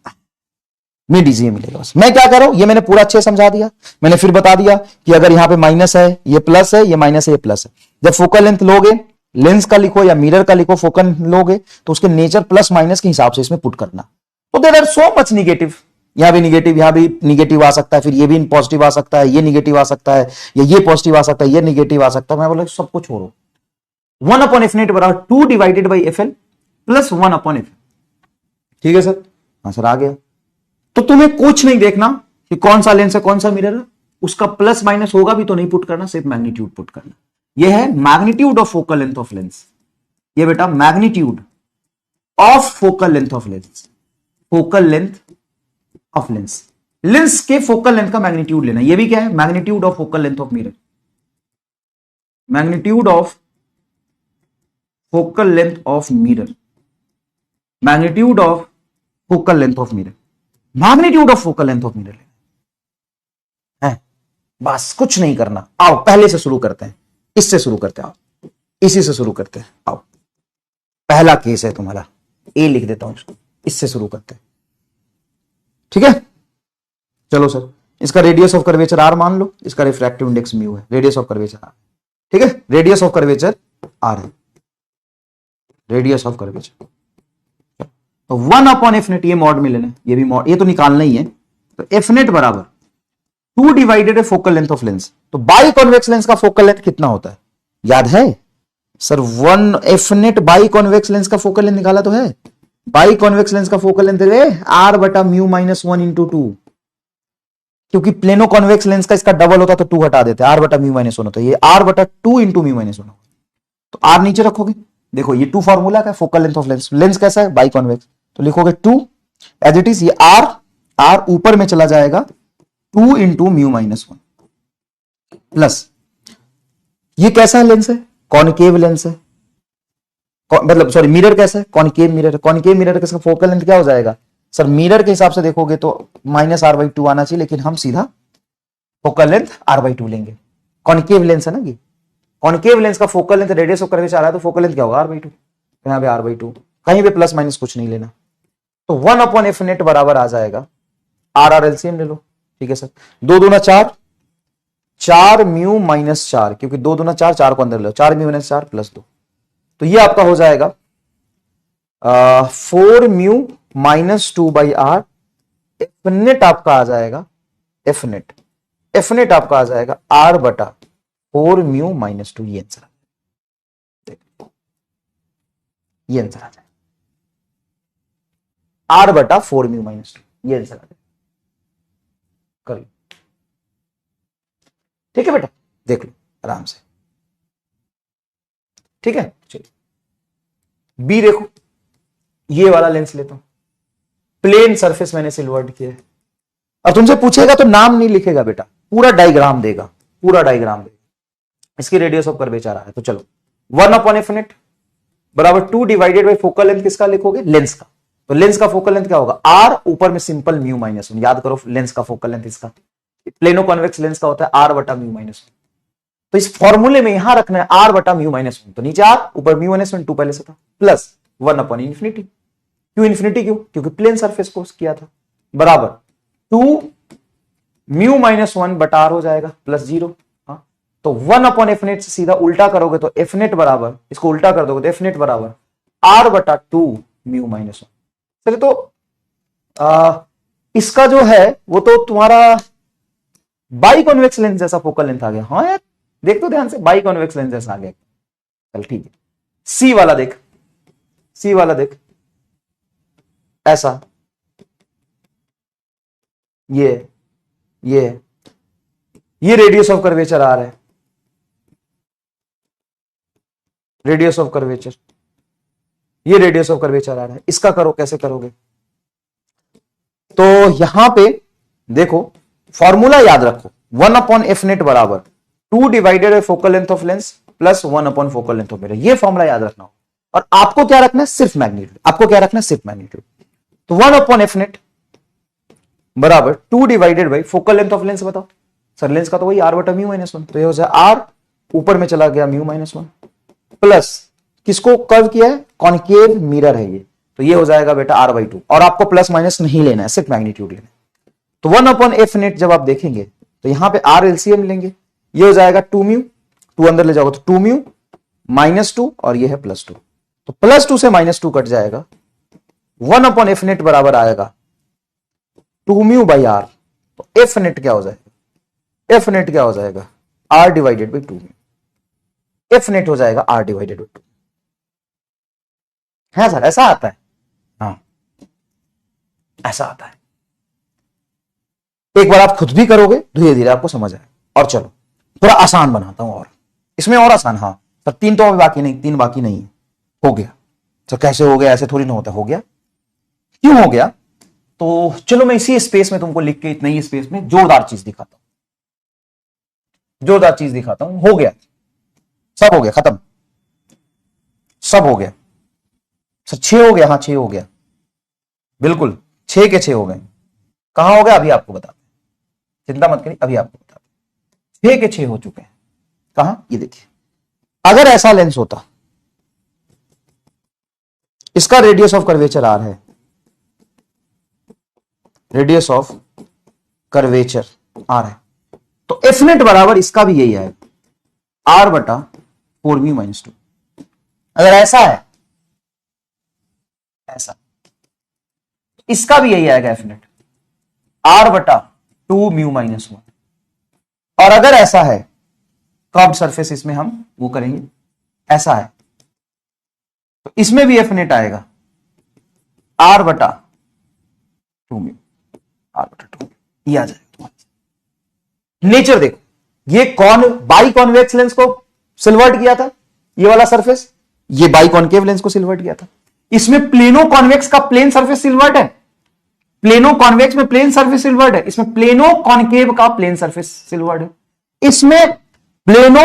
मेड इजी में मिलेगा बस। मैं क्या कर रहा हूं, ये मैंने पूरा अच्छे समझा दिया, मैंने फिर बता दिया कि अगर यहां पे माइनस है, ये प्लस है, ये माइनस है, ये प्लस है। जब फोकल लेंथ लोगे, लेंस का लिखो या मिरर का लिखो, फोकल लोगे तो उसके नेचर प्लस माइनस के हिसाब से इसमें पुट करना। तो there are so much negative, यहां भी निगेटिव, यहां भी निगेटिव आ सकता है, फिर ये भी पॉजिटिव आ सकता है, ये निगेटिव आ सकता है, या ये पॉजिटिव आ सकता है, ये निगेटिव आ सकता है। मैं बोला सब कुछ छोड़ो, 1 अपॉन एफ नेट बराबर 2 divided by F L plus 1 upon F. ठीक है सर? हाँ सर आ गया। तो तुम्हें कुछ नहीं देखना कि कौन सा लेंस है कौन सा मिरर है, उसका प्लस माइनस होगा भी तो नहीं पुट करना, सिर्फ मैग्नीट्यूड पुट करना। यह है magnitude of focal length of lens. ये बेटा magnitude of focal length of lens, focal length of lens, lens के फोकल लेंथ का मैग्नीट्यूड लेना। ये भी क्या है? Magnitude of focal length of mirror, magnitude of focal length of mirror, magnitude of focal length of mirror, magnitude of focal length of mirror है। बस कुछ नहीं करना। आओ पहले से शुरू करते हैं, इससे शुरू करते हैं, आओ इसी से शुरू करते हैं। आओ पहला केस है तुम्हारा, ए लिख देता हूं इसको, इससे शुरू करते हैं। ठीक है? चलो सर, इसका रेडियस ऑफ कर्वेचर आर मान लो, इसका रिफ्रैक्टिव इंडेक्स म्यू है, रेडियस ऑफ कर्वेचर आर। ठीक है? रेडियस ऑफ कर्वेचर आर है, रेडियस ऑफ कर्वेचर। तो 1 अपॉन एफ नेट, ये मॉड में लेना, ये भी मॉड, ये तो निकालना ही है। तो एफ नेट बराबर 2 डिवाइडेड है फोकल लेंथ ऑफ लेंस। तो बाई कॉन्वेक्स लेंस का फोकल लेंथ कितना होता है, याद है sir? 1 F net by convex lens का फोकल लेंथ निकाला तो है। बाई कॉन्वेक्स लेंस का फोकल लेंथ है आर बटा म्यू माइनस 1 इंटू 2, क्योंकि प्लेनो कॉन्वेक्स लेंस का इसका डबल होता तो 2 हटा देते, आर बटा म्यू माइनस 1 होता है, ये आर बटा 2 इंटू म्यू माइनस 1। तो आर नीचे रखोगे, देखो ये 2 फॉर्मूला का focal length of lens, lens कैसा है? बाई कॉन्वेक्स, तो लिखोगे 2 एज इट इज, ये आर ऊपर में चला जाएगा 2 इंटू म्यू माइनस 1 प्लस, ये कैसा है लेंस है? कॉनकेव लेंस है, मतलब सॉरी मिरर कैसा है? Concave mirror. कॉनकेव मिरर का फोकल लेंथ क्या हो जाएगा सर? मिरर के हिसाब से देखोगे तो माइनस आर बाई 2 आना चाहिए, लेकिन हम सीधा फोकल लेंथ आर बाई 2 लेंगे। कॉनकेव लेंस है ना ये, कॉनकेव लेंस का focal length radius of curvature आ रहा है, तो फोकल लेंथ क्या होगा? R by 2। यहां पे आर बाई 2, कहीं पे प्लस माइनस कुछ नहीं लेना। तो 1 अपॉन एफ नेट बराबर आ जाएगा आर आर एलसीएम ले लो। ठीक है सर? 2 दूना 4, 4 म्यू माइनस 4, क्योंकि 2 दूना 4, 4 को अंदर लो, 4 म्यू माइनस 4 प्लस 2। तो ये आपका हो जाएगा 4 mu minus 2 by r. F net आपका आ जाएगा, एफ नेट आपका आ जाएगा आर बटा 4 म्यू माइनस 2। ये आंसर, ये आंसर आ जाएगा आर बटा 4 म्यू माइनस 2, ये आंसर आ जाएगा। करिए, ठीक है बेटा, देख लो आराम से। ठीक है? चलिए बी देखो, ये वाला लेंस लेता हूं, प्लेन सरफेस मैंने सिल्वर्ड किया है, और तुमसे पूछेगा तो नाम नहीं लिखेगा बेटा, पूरा डायग्राम देगा, पूरा डायग्राम देगा। इसकी रेडियस ऑफ कर्वेचर आ रहा है, तो चलो 1 अपॉन एफ नेट बराबर 2 डिवाइडेड बाई फोकल लेंथ किसका लिखोगे? लेंस का। तो लेंस का फोकल लेंथ क्या होगा? आर, ऊपर में सिंपल म्यू माइनस 1। याद करो लेंस का फोकल लेंथ इसका, प्लेनो कॉन्वेक्स लेंस का होता है आर बटा म्यू माइनस 1। तो इस फॉर्मूले में यहां रखना है आर बटा म्यू माइनस 1, तो नीचे आर, ऊपर म्यू माइनस 1, 2 पहले से था, प्लस 1 अपॉन इन्फिनिटी। क्यों इन्फिनिटी? क्यों? क्योंकि प्लेन सरफेस को किया था, बराबर टू म्यू माइनस वन बटा आर हो जाएगा प्लस जीरो। हाँ, तो 1 अपॉन एफ नेट से सीधा उल्टा करोगे तो एफ नेट बराबर, इसको उल्टा कर दोगे तो एफ नेट बराबर आर बटा टू म्यू माइनस वन। चलिए तो इसका जो है वो तो तुम्हारा बाई कॉन्वेक्स लेंस जैसा फोकल लेंथ आ गया। हाँ यार देख तो ध्यान से, बाई कॉन्वेक्स लेंस जैसा आ गया। चल ठीक है, सी वाला देख, सी वाला देख, ऐसा ये रेडियस ऑफ कर्वेचर आ रहा है, रेडियस ऑफ कर्वेचर, ये रेडियस ऑफ कर्वेचर आ रहा है। इसका करो, कैसे करोगे? तो यहां पे देखो फॉर्मूला याद रखो, 1 अपॉन एफ नेट बराबर 2 divided by focal length of lens plus 1 upon focal length of mirror. ये फॉर्मूला याद रखना हो। और आपको क्या रखना है? सिर्फ मैग्नीट्यूड। आपको क्या रखना है? सिर्फ मैग्नीट्यूड। तो 1 अपॉन एफ नेट बराबर 2 divided by focal length of lens. बताओ सर, लेंस का तो वही आर बटा म्यू माइनस वन, तो ये हो जाए आर ऊपर में चला गया म्यू माइनस वन प्लस किसको कर्व किया है? कॉन्केव मिरर है ये, तो ये हो जाएगा बेटा आर बाई टू। और आपको प्लस माइनस नहीं लेना है, सिर्फ मैग्नीट्यूड लेना है। तो 1 अपॉन एफ नेट जब आप देखेंगे तो यहां पे आर एलसीएम लेंगे, ये हो जाएगा 2 म्यू, 2 अंदर ले जाओगे तो 2 म्यू माइनस 2 और ये है प्लस 2, तो प्लस 2 से माइनस 2 कट जाएगा। 1 अपॉन एफ नेट बराबर आएगा 2 म्यू बाई आर। तो एफ नेट क्या हो जाएगा? एफ नेट क्या हो जाएगा? R divided by 2 mu. F net हो जाएगा आर डिवाइडेड बाई 2 है सर, ऐसा आता है। हाँ ऐसा आता है। एक बार आप खुद भी करोगे, धीरे धीरे आपको समझ आए। और चलो थोड़ा आसान बनाता हूं, और इसमें और आसान। हाँ पर 3 तो अभी बाकी नहीं, 3 बाकी नहीं है। हो गया तो कैसे हो गया? ऐसे थोड़ी ना होता। हो गया, क्यों हो गया? तो चलो मैं इसी स्पेस में तुमको लिख के इतनी ही स्पेस में जोरदार चीज दिखाता हूं, जोरदार चीज दिखाता हूं। हो गया, सब हो गया, खत्म, सब हो गया सर। 6 हो गया, हाँ 6 हो गया, बिल्कुल 6 के 6 हो गए। कहां हो गया अभी आपको बताते, चिंता मत करिए, अभी आपको बताते। 6 के 6 हो चुके हैं। कहां? ये देखिए, अगर ऐसा लेंस होता, इसका रेडियस ऑफ कर्वेचर आर है, रेडियस ऑफ कर्वेचर आर है, तो एफ नेट बराबर इसका भी यही है, आर बटा 4 म्यू माइनस 2। अगर ऐसा है, ऐसा, इसका भी यही आएगा एफ नेट, आर बटा 2 म्यू माइनस 1। और अगर ऐसा है, कर्व्ड सरफेस, इसमें हम वो करेंगे, ऐसा है, तो इसमें भी एफ नेट आएगा आर बटा 2 म्यू, आर बटा 2 ये आ जाएगा। नेचर देखो, ये कौन बाई कॉन्वेक्स लेंस को सिल्वर्ट किया था, ये वाला सरफेस, ये बाई कॉन्केव लेंस को सिल्वर्ट किया था। इसमें प्लेनो कॉन्वेक्स का प्लेन सरफेस सिल्वर्ट है, प्लेनो कॉन्वेक्स में प्लेन सरफेस सिल्वर्ट है, इसमें प्लेनो कॉन्केव का प्लेन सरफेस सिल्वर्ट है। इसमें प्लेनो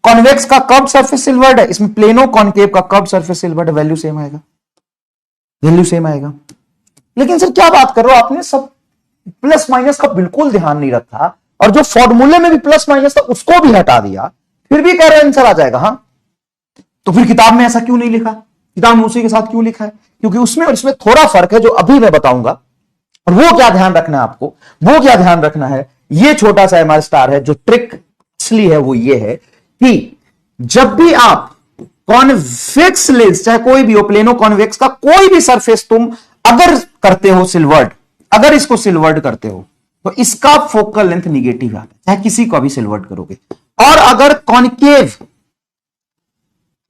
कॉन्वेक्स का कर्व सरफेस सिल्वर्ट है, इसमें प्लेनो कॉन्केव का कर्व सरफेस सिल्वर्ट है। वैल्यू सेम आएगा, वैल्यू सेम आएगा। लेकिन सर क्या बात कर रहे हो, आपने सब प्लस माइनस का बिल्कुल ध्यान नहीं रखा, और जो फॉर्मूले में भी प्लस माइनस था उसको भी हटा दिया, फिर भी कह रहे आंसर आ जाएगा। हाँ तो फिर किताब में ऐसा क्यों नहीं लिखा? किताब में उसी के साथ क्यों लिखा है? क्योंकि उसमें और इसमें थोड़ा फर्क है, जो अभी मैं बताऊंगा। और वो क्या ध्यान रखना है आपको, वो क्या ध्यान रखना है, ये छोटा सा एमआर स्टार है। जो ट्रिक असली है वो ये है कि जब भी आप कॉन्वेक्स लेंस, चाहे कोई भी हो, प्लेनो कॉन्वेक्स का कोई भी सरफेस तुम अगर करते हो सिल्वर्ड, अगर इसको सिल्वर्ड करते हो तो इसका फोकल लेंथ निगेटिव आता है, चाहे किसी को भी सिल्वर्ड करोगे। और अगर कॉन्केव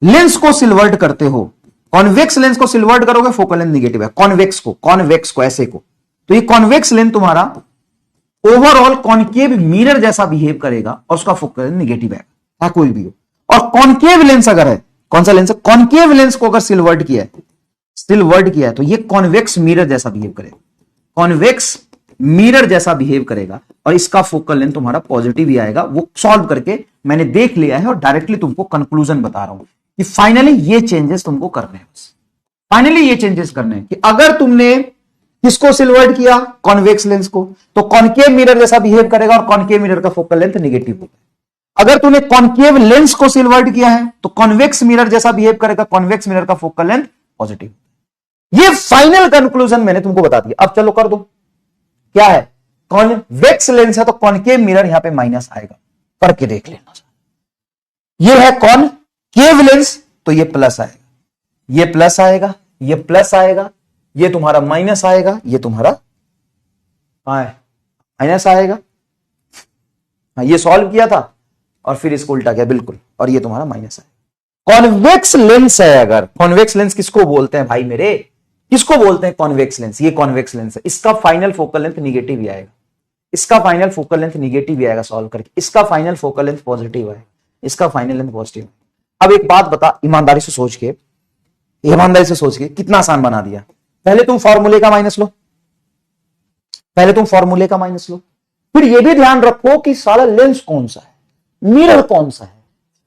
लेंस को सिल्वर्ड करते हो, कॉन्वेक्स लेंस को सिल्वर्ड करोगे, फोकल लेंथ निगेटिव है। कॉन्वेक्स को ऐसे को, तो ये कॉन्वेक्स लेंस तुम्हारा ओवरऑल कॉन्केव मिरर जैसा बिहेव करेगा और उसका फोकल लेंथ निगेटिव है, चाहे कोई भी हो। और कॉन्केव लेंस अगर है, कौन सा लेंस है? कॉन्केव लेंस को अगर सिल्वर्ड किया है तो ये कॉन्वेक्स मिरर जैसा बिहेव करेगा, कॉन्वेक्स मिरर जैसा बिहेव करेगा, और इसका फोकल लेंथ तुम्हारा पॉजिटिव ही आएगा। वो सॉल्व करके मैंने देख लिया है और डायरेक्टली तुमको कंक्लूजन बता रहा हूं कि फाइनली ये चेंजेस तुमको करने हैं। बस फाइनली ये चेंजेस करने हैं कि अगर तुमने किसको सिल्वर्ड किया, कॉन्वेक्स लेंस को, तो कॉन्केव मिरर जैसा बिहेव करेगा और कॉन्केव मिरर का फोकल लेंथ नेगेटिव होगा। अगर तूने कॉन्केव लेंस को सिल्वर्ड किया है तो कॉन्वेक्स मिरर जैसा बिहेव करेगा, कॉन्वेक्स मिरर का फोकल लेंथ पॉजिटिव। ये फाइनल कंक्लूजन मैंने तुमको बता दिया। अब चलो कर दो, क्या है? कॉन्वेक्स लेंस है तो कॉनकेव मिरर यहां पे माइनस आएगा, करके देख लेना। ये है कॉनकेव लेंस तो ये प्लस आएगा, ये प्लस आएगा, ये प्लस आएगा, ये तुम्हारा माइनस आएगा, ये तुम्हारा माइनस आएगा। हाँ, ये सॉल्व किया था और फिर इसको उल्टा किया बिल्कुल, और ये तुम्हारा माइनस आएगा। कॉन्वेक्स लेंस है, अगर कॉन्वेक्स लेंस किसको बोलते हैं भाई मेरे, किसको बोलते हैं कॉन्वेक्स लेंस, ये कॉन्वेक्स लेंस है, इसका फाइनल फोकल लेंथ निगेटिव ही आएगा, इसका फाइनल फोकल लेंथ निगेटिव ही आएगा सॉल्व करके, इसका फाइनल फोकल लेंथ पॉजिटिव आएगा, इसका फाइनल लेंथ पॉजिटिव। अब एक बात बता, ईमानदारी से सोच के, ईमानदारी से सोच के, कितना आसान बना दिया। पहले तुम फॉर्मूले का माइनस लो, पहले तुम फॉर्मूले का माइनस लो, फिर यह भी ध्यान रखो कि सारा लेंस कौन सा है, मिरर कौन सा है,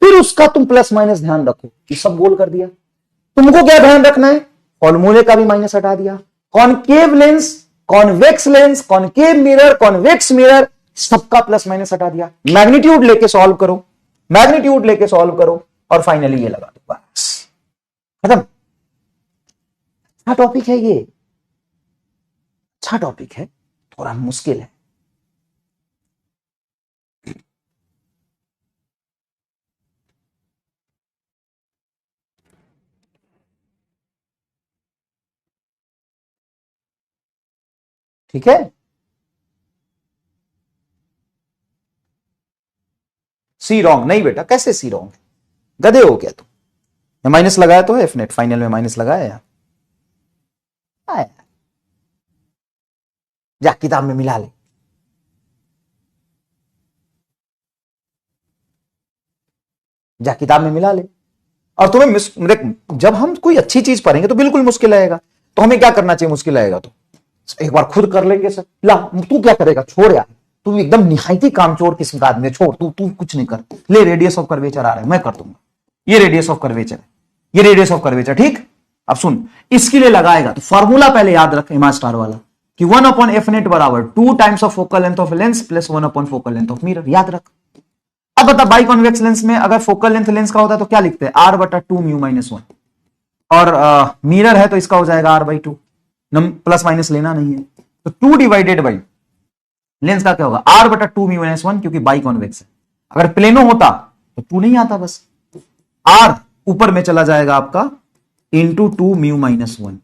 फिर उसका तुम प्लस माइनस ध्यान रखो। ये सब गोल कर दिया। तुमको क्या ध्यान रखना है, फॉर्मूले का भी माइनस हटा दिया। Concave lens, convex lens, concave mirror, convex mirror, सबका प्लस माइनस हटा दिया। मैग्नीट्यूड लेके सॉल्व करो, मैग्नीट्यूड लेके सॉल्व करो, और फाइनली ये लगा दो, बस खत्म। अच्छा टॉपिक है ये, अच्छा टॉपिक है, थोड़ा मुश्किल है। ठीक है, सी रॉन्ग नहीं बेटा, कैसे सी रॉन्ग है, गधे हो क्या तुम। मैं माइनस लगाया तो है, एफ नेट फाइनल में माइनस लगाया यार, जा किताब में मिला ले, जा किताब में मिला ले। और तुम्हें जब हम कोई अच्छी चीज पढ़ेंगे तो बिल्कुल मुश्किल आएगा, तो हमें क्या करना चाहिए, मुश्किल आएगा तो एक बार खुद कर लेंगे सर। ला तू क्या करेगा, छोड़ यार, तू एकदम निहायती कामचोर किस्म का आदमी है, छोड़, तू कुछ नहीं कर। ले रेडियस ऑफ कर्वेचर आ रहा है, मैं कर दूंगा, ये रेडियस ऑफ कर्वेचर है, ये रेडियस ऑफ कर्वेचर, ठीक। अब सुन, इसके लिए लगाएगा तो फॉर्मूला पहले याद रख इमा स्टार वाला, कि 1/f नेट बराबर 2 times of focal length of lens plus 1 focal length of mirror, याद रख। अब बता, बाई कॉन्वेक्स लेंस में अगर फोकल लेंथ लेंस का होता है तो क्या लिखते हैं, r/2 म्यू माइनस 1, और मिरर है तो इसका हो जाएगा r/2, प्लस माइनस लेना नहीं है, तो 2 डिवाइडेड बाई लेंस का क्या होगा, r/2 म्यू माइनस 1, क्योंकि बाई कॉन्वेक्स है। अगर प्लेनो होता तो 2 नहीं आता, बस r ऊपर में चला जाएगा आपका इंटू 2 म्यू माइनस 1,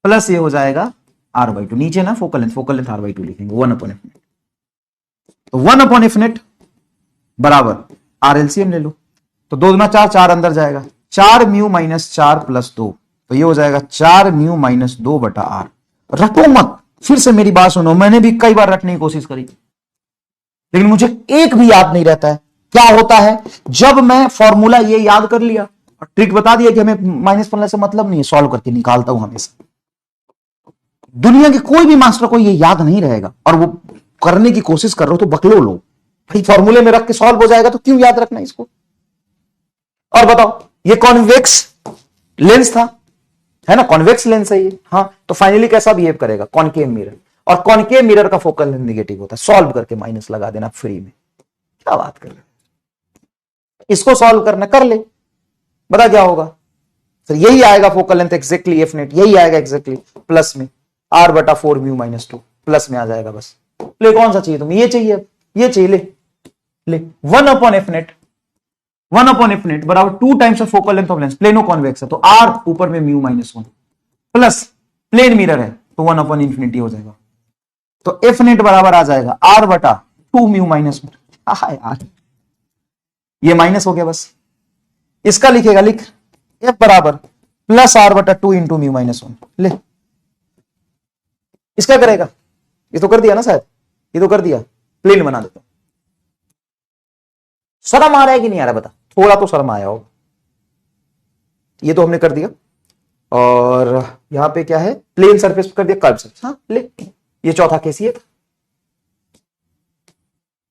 प्लस ये हो जाएगा r/2, नीचे ना फोकल लेंथ r/2 लिखेंगे, 1/f नेट, तो 1/f नेट बराबर आर एलसीएम ले लो, तो 2 दूना 4, 4 अंदर जाएगा, 4 म्यू माइनस 4 प्लस 2, तो ये हो जाएगा 4 म्यू माइनस 2 बटा आर। रटो मत, फिर से मेरी बात सुनो, मैंने भी कई बार रटने की कोशिश करी, लेकिन मुझे एक भी याद नहीं रहता है। क्या होता है, जब मैं फॉर्मूला ये याद कर लिया और ट्रिक बता दिया कि हमें माइनस पढ़ने से मतलब नहीं है, सॉल्व करके निकालता हूं हमेशा। दुनिया के कोई भी मास्टर को ये याद नहीं रहेगा और वो करने की कोशिश कर रहे हो तो बकलो लो भाई, फॉर्मूले में रख के सॉल्व हो जाएगा तो क्यों याद रखना इसको। और बताओ, ये कॉन्वेक्स लेंस था, है ना, कॉन्वेक्स लेंस है ये, हाँ, तो फाइनली कैसा बिहेव करेगा, कॉनकेव मिरर, और कॉनकेव मिरर का फोकल लेंथ नेगेटिव होता है, सॉल्व करके माइनस लगा देना फ्री में। क्या बात कर रहे हैं, इसको सॉल्व करना, कर ले, बता क्या होगा, तो यही आएगा focal length exactly F net, यही आएगा एग्जैक्टली प्लस में r/4 म्यू माइनस 2, प्लस में आ जाएगा बस। ले कौन सा चाहिए तुम्हें, ये चाहिए, ये चाहिए, ले 1/f नेट, 1/f नेट बराबर 2 times of focal length of lens, plano convex है तो r ऊपर में mu minus 1, plus plane mirror है तो 1/∞ हो जाएगा, तो f नेट बराबर आ जाएगा r/2 म्यू माइनस 1। यार ये माइनस हो गया, बस इसका लिखेगा, लिख f बराबर plus r/2 into mu minus 1। ले इसका करेगा, ये तो कर दिया ना शायद, ये तो कर दिया, प्लेन बना देता। शर्म आ रहा है कि नहीं आ रहा, बता, थोड़ा तो शर्म आया होगा। ये तो हमने कर दिया, और यहां पे क्या है, प्लेन सरफेस कर दिया, कर्व सरफेस। हाँ ले, ये चौथा केस ये था,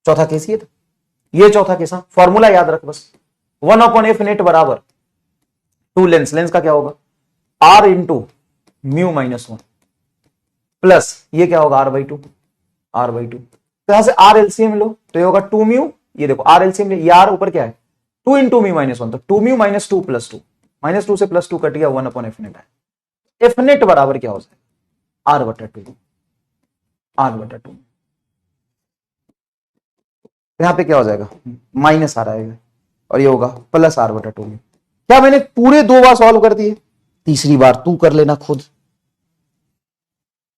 चौथा केस ये था, ये चौथा केस। हाँ, फॉर्मूला याद रख बस, 1/f नेट बराबर 2 लेंस, लेंस का क्या होगा r into mu minus 1, plus ये क्या होगा r/2, r/2, तो यहां से r एलसीएम लो तो ये होगा 2 म्यू, ये देखो r एलसीएम ले, ये r ऊपर क्या है 2 इंटू म्यू माइनस 1, तो 2 म्यू माइनस 2 प्लस 2, माइनस 2 से प्लस 2 कट गया, 1/f नेट है। f नेट बराबर क्या हो जाएगा r/2, r/2, यहां पे क्या हो जाएगा, माइनस आर आएगा और ये होगा प्लस आर बटा 2 में। क्या मैंने पूरे 2 बार सॉल्व कर दिए, तीसरी बार तू कर लेना खुद,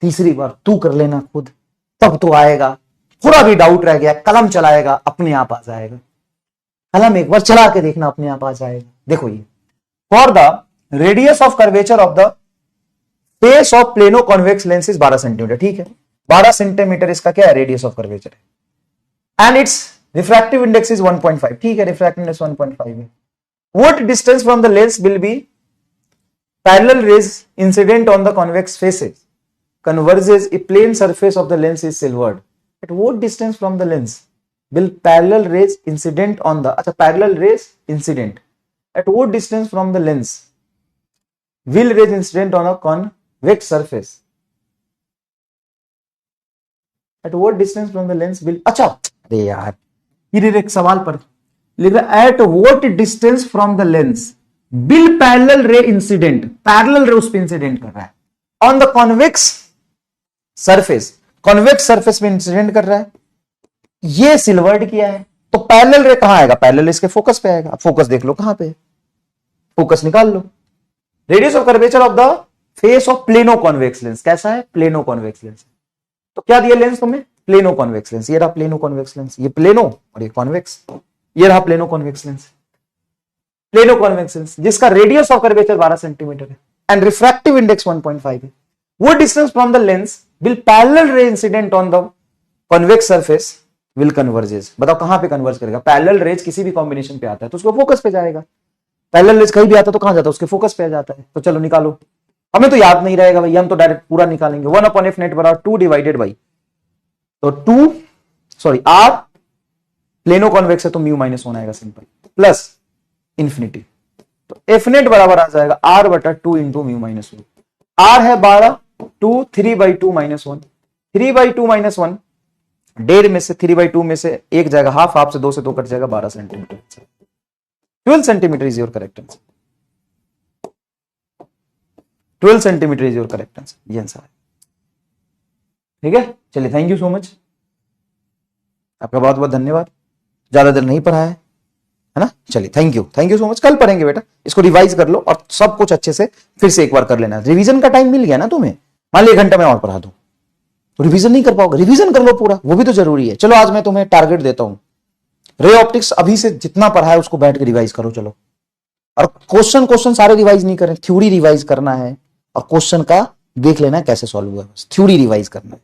तीसरी बार तू कर लेना खुद, तब तो आएगा। थोड़ा भी डाउट रह गया कलम चलाएगा, अपने आप आ जाएगा। कलम एक बार चला के देखना, अपने आप आ जाएगा। देखो ये for the radius of curvature of the face of plano convex lens is 12 centimetre. ठीक है, 12 सेंटीमीटर इसका क्या है, रेडियस ऑफ कर्वेचर है। And it's refractive index is 1.5। ठीक है, रिफ्रैक्टिव इंडेक्स 1.5 है। What distance from the lens will be parallel raise incident on the convex faces converges a plane surface of the lens is silvered. At what distance from the lens will parallel rays incident on the parallel rays incident? At what distance from the lens will rays incident on a convex surface? At what distance from the lens will अरे यार ये एक सवाल पर लिख रहा है, at what distance from the lens will parallel ray incident, parallel ray उस पे इंसिडेंट कर रहा है on the convex surface, convex surface में इंसिडेंट कर रहा है। ये सिल्वर्ड किया है तो पैरेलल रे कहां आएगा, पैरेलल इसके फोकस पे आएगा। फोकस देख लो कहां पे, फोकस निकाल लो। Radius of curvature of the face of plano convex lens कैसा है, प्लेनो कॉन्वेक्स लेंस। तो क्या दिया लेंस तुम्हें, प्लेनो कॉन्वेक्स लेंस। ये रहा प्लेनो कॉन्वेक्स लेंस, ये प्लेनो और ये कॉन्वेक्स। ये रहा plano convex lens, plano convex lens जिसका रेडियस ऑफ कर्वेचर 12 सेंटीमीटर है एंड रिफ्रैक्टिव इंडेक्स 1.5 है। वो distance from the lens will parallel ray incident on the convex surface will converges। बताओ कहां पे कन्वर्ज करेगा, पैरेलल रेज किसी भी कॉम्बिनेशन पे आता है तो उसको फोकस पे जाएगा। पैरेलल रेज कहीं भी आता है तो कहां जाता है, उसके फोकस पे जाता है। तो चलो निकालो, हमें तो याद नहीं रहेगा भाई, हम तो डायरेक्ट पूरा निकालेंगे। 1/f नेट बराबर 2 डिवाइडेड बाई, तो 2 सॉरी r प्लेनो कॉन्वेक्स है तो म्यू माइनस 1 आएगा सिंपल, प्लस इंफिनिटी। तो एफ नेट बराबर आ जाएगा r बटा 2 इंटू म्यू माइनस 1। r है 12, 2 3/2 माइनस 1, 3/2 माइनस 1 1.5 में से 3/2 में से एक जाएगा हाफ, हाफ से 2 से 2 कट जाएगा, 12 centimetre. 12 centimetre is your correct answer, 12 centimetre is your correct answer, ये आंसर है। ठीक है, चलिए थैंक यू सो मच, आपका बहुत बहुत धन्यवाद। ज्यादा देर नहीं पढ़ा है ना, चलिए थैंक यू सो मच। कल पढ़ेंगे बेटा, इसको रिवाइज कर लो और सब कुछ अच्छे से फिर से एक बार कर लेना। रिवीजन का टाइम मिल गया ना तुम्हें, मान ली 1 घंटा में और पढ़ा दूं तो रिवीजन नहीं कर पाओगे, रिवीजन कर लो पूरा, वो भी तो जरूरी है। चलो आज मैं तुम्हें टारगेट देता हूं, रे ऑप्टिक्स अभी से जितना पढ़ा है उसको बैठ के रिवाइज करो। चलो, और क्वेश्चन सारे रिवाइज नहीं करें, थ्योरी रिवाइज करना है और क्वेश्चन का देख लेना कैसे सॉल्व हुआ, बस थ्योरी रिवाइज करना है।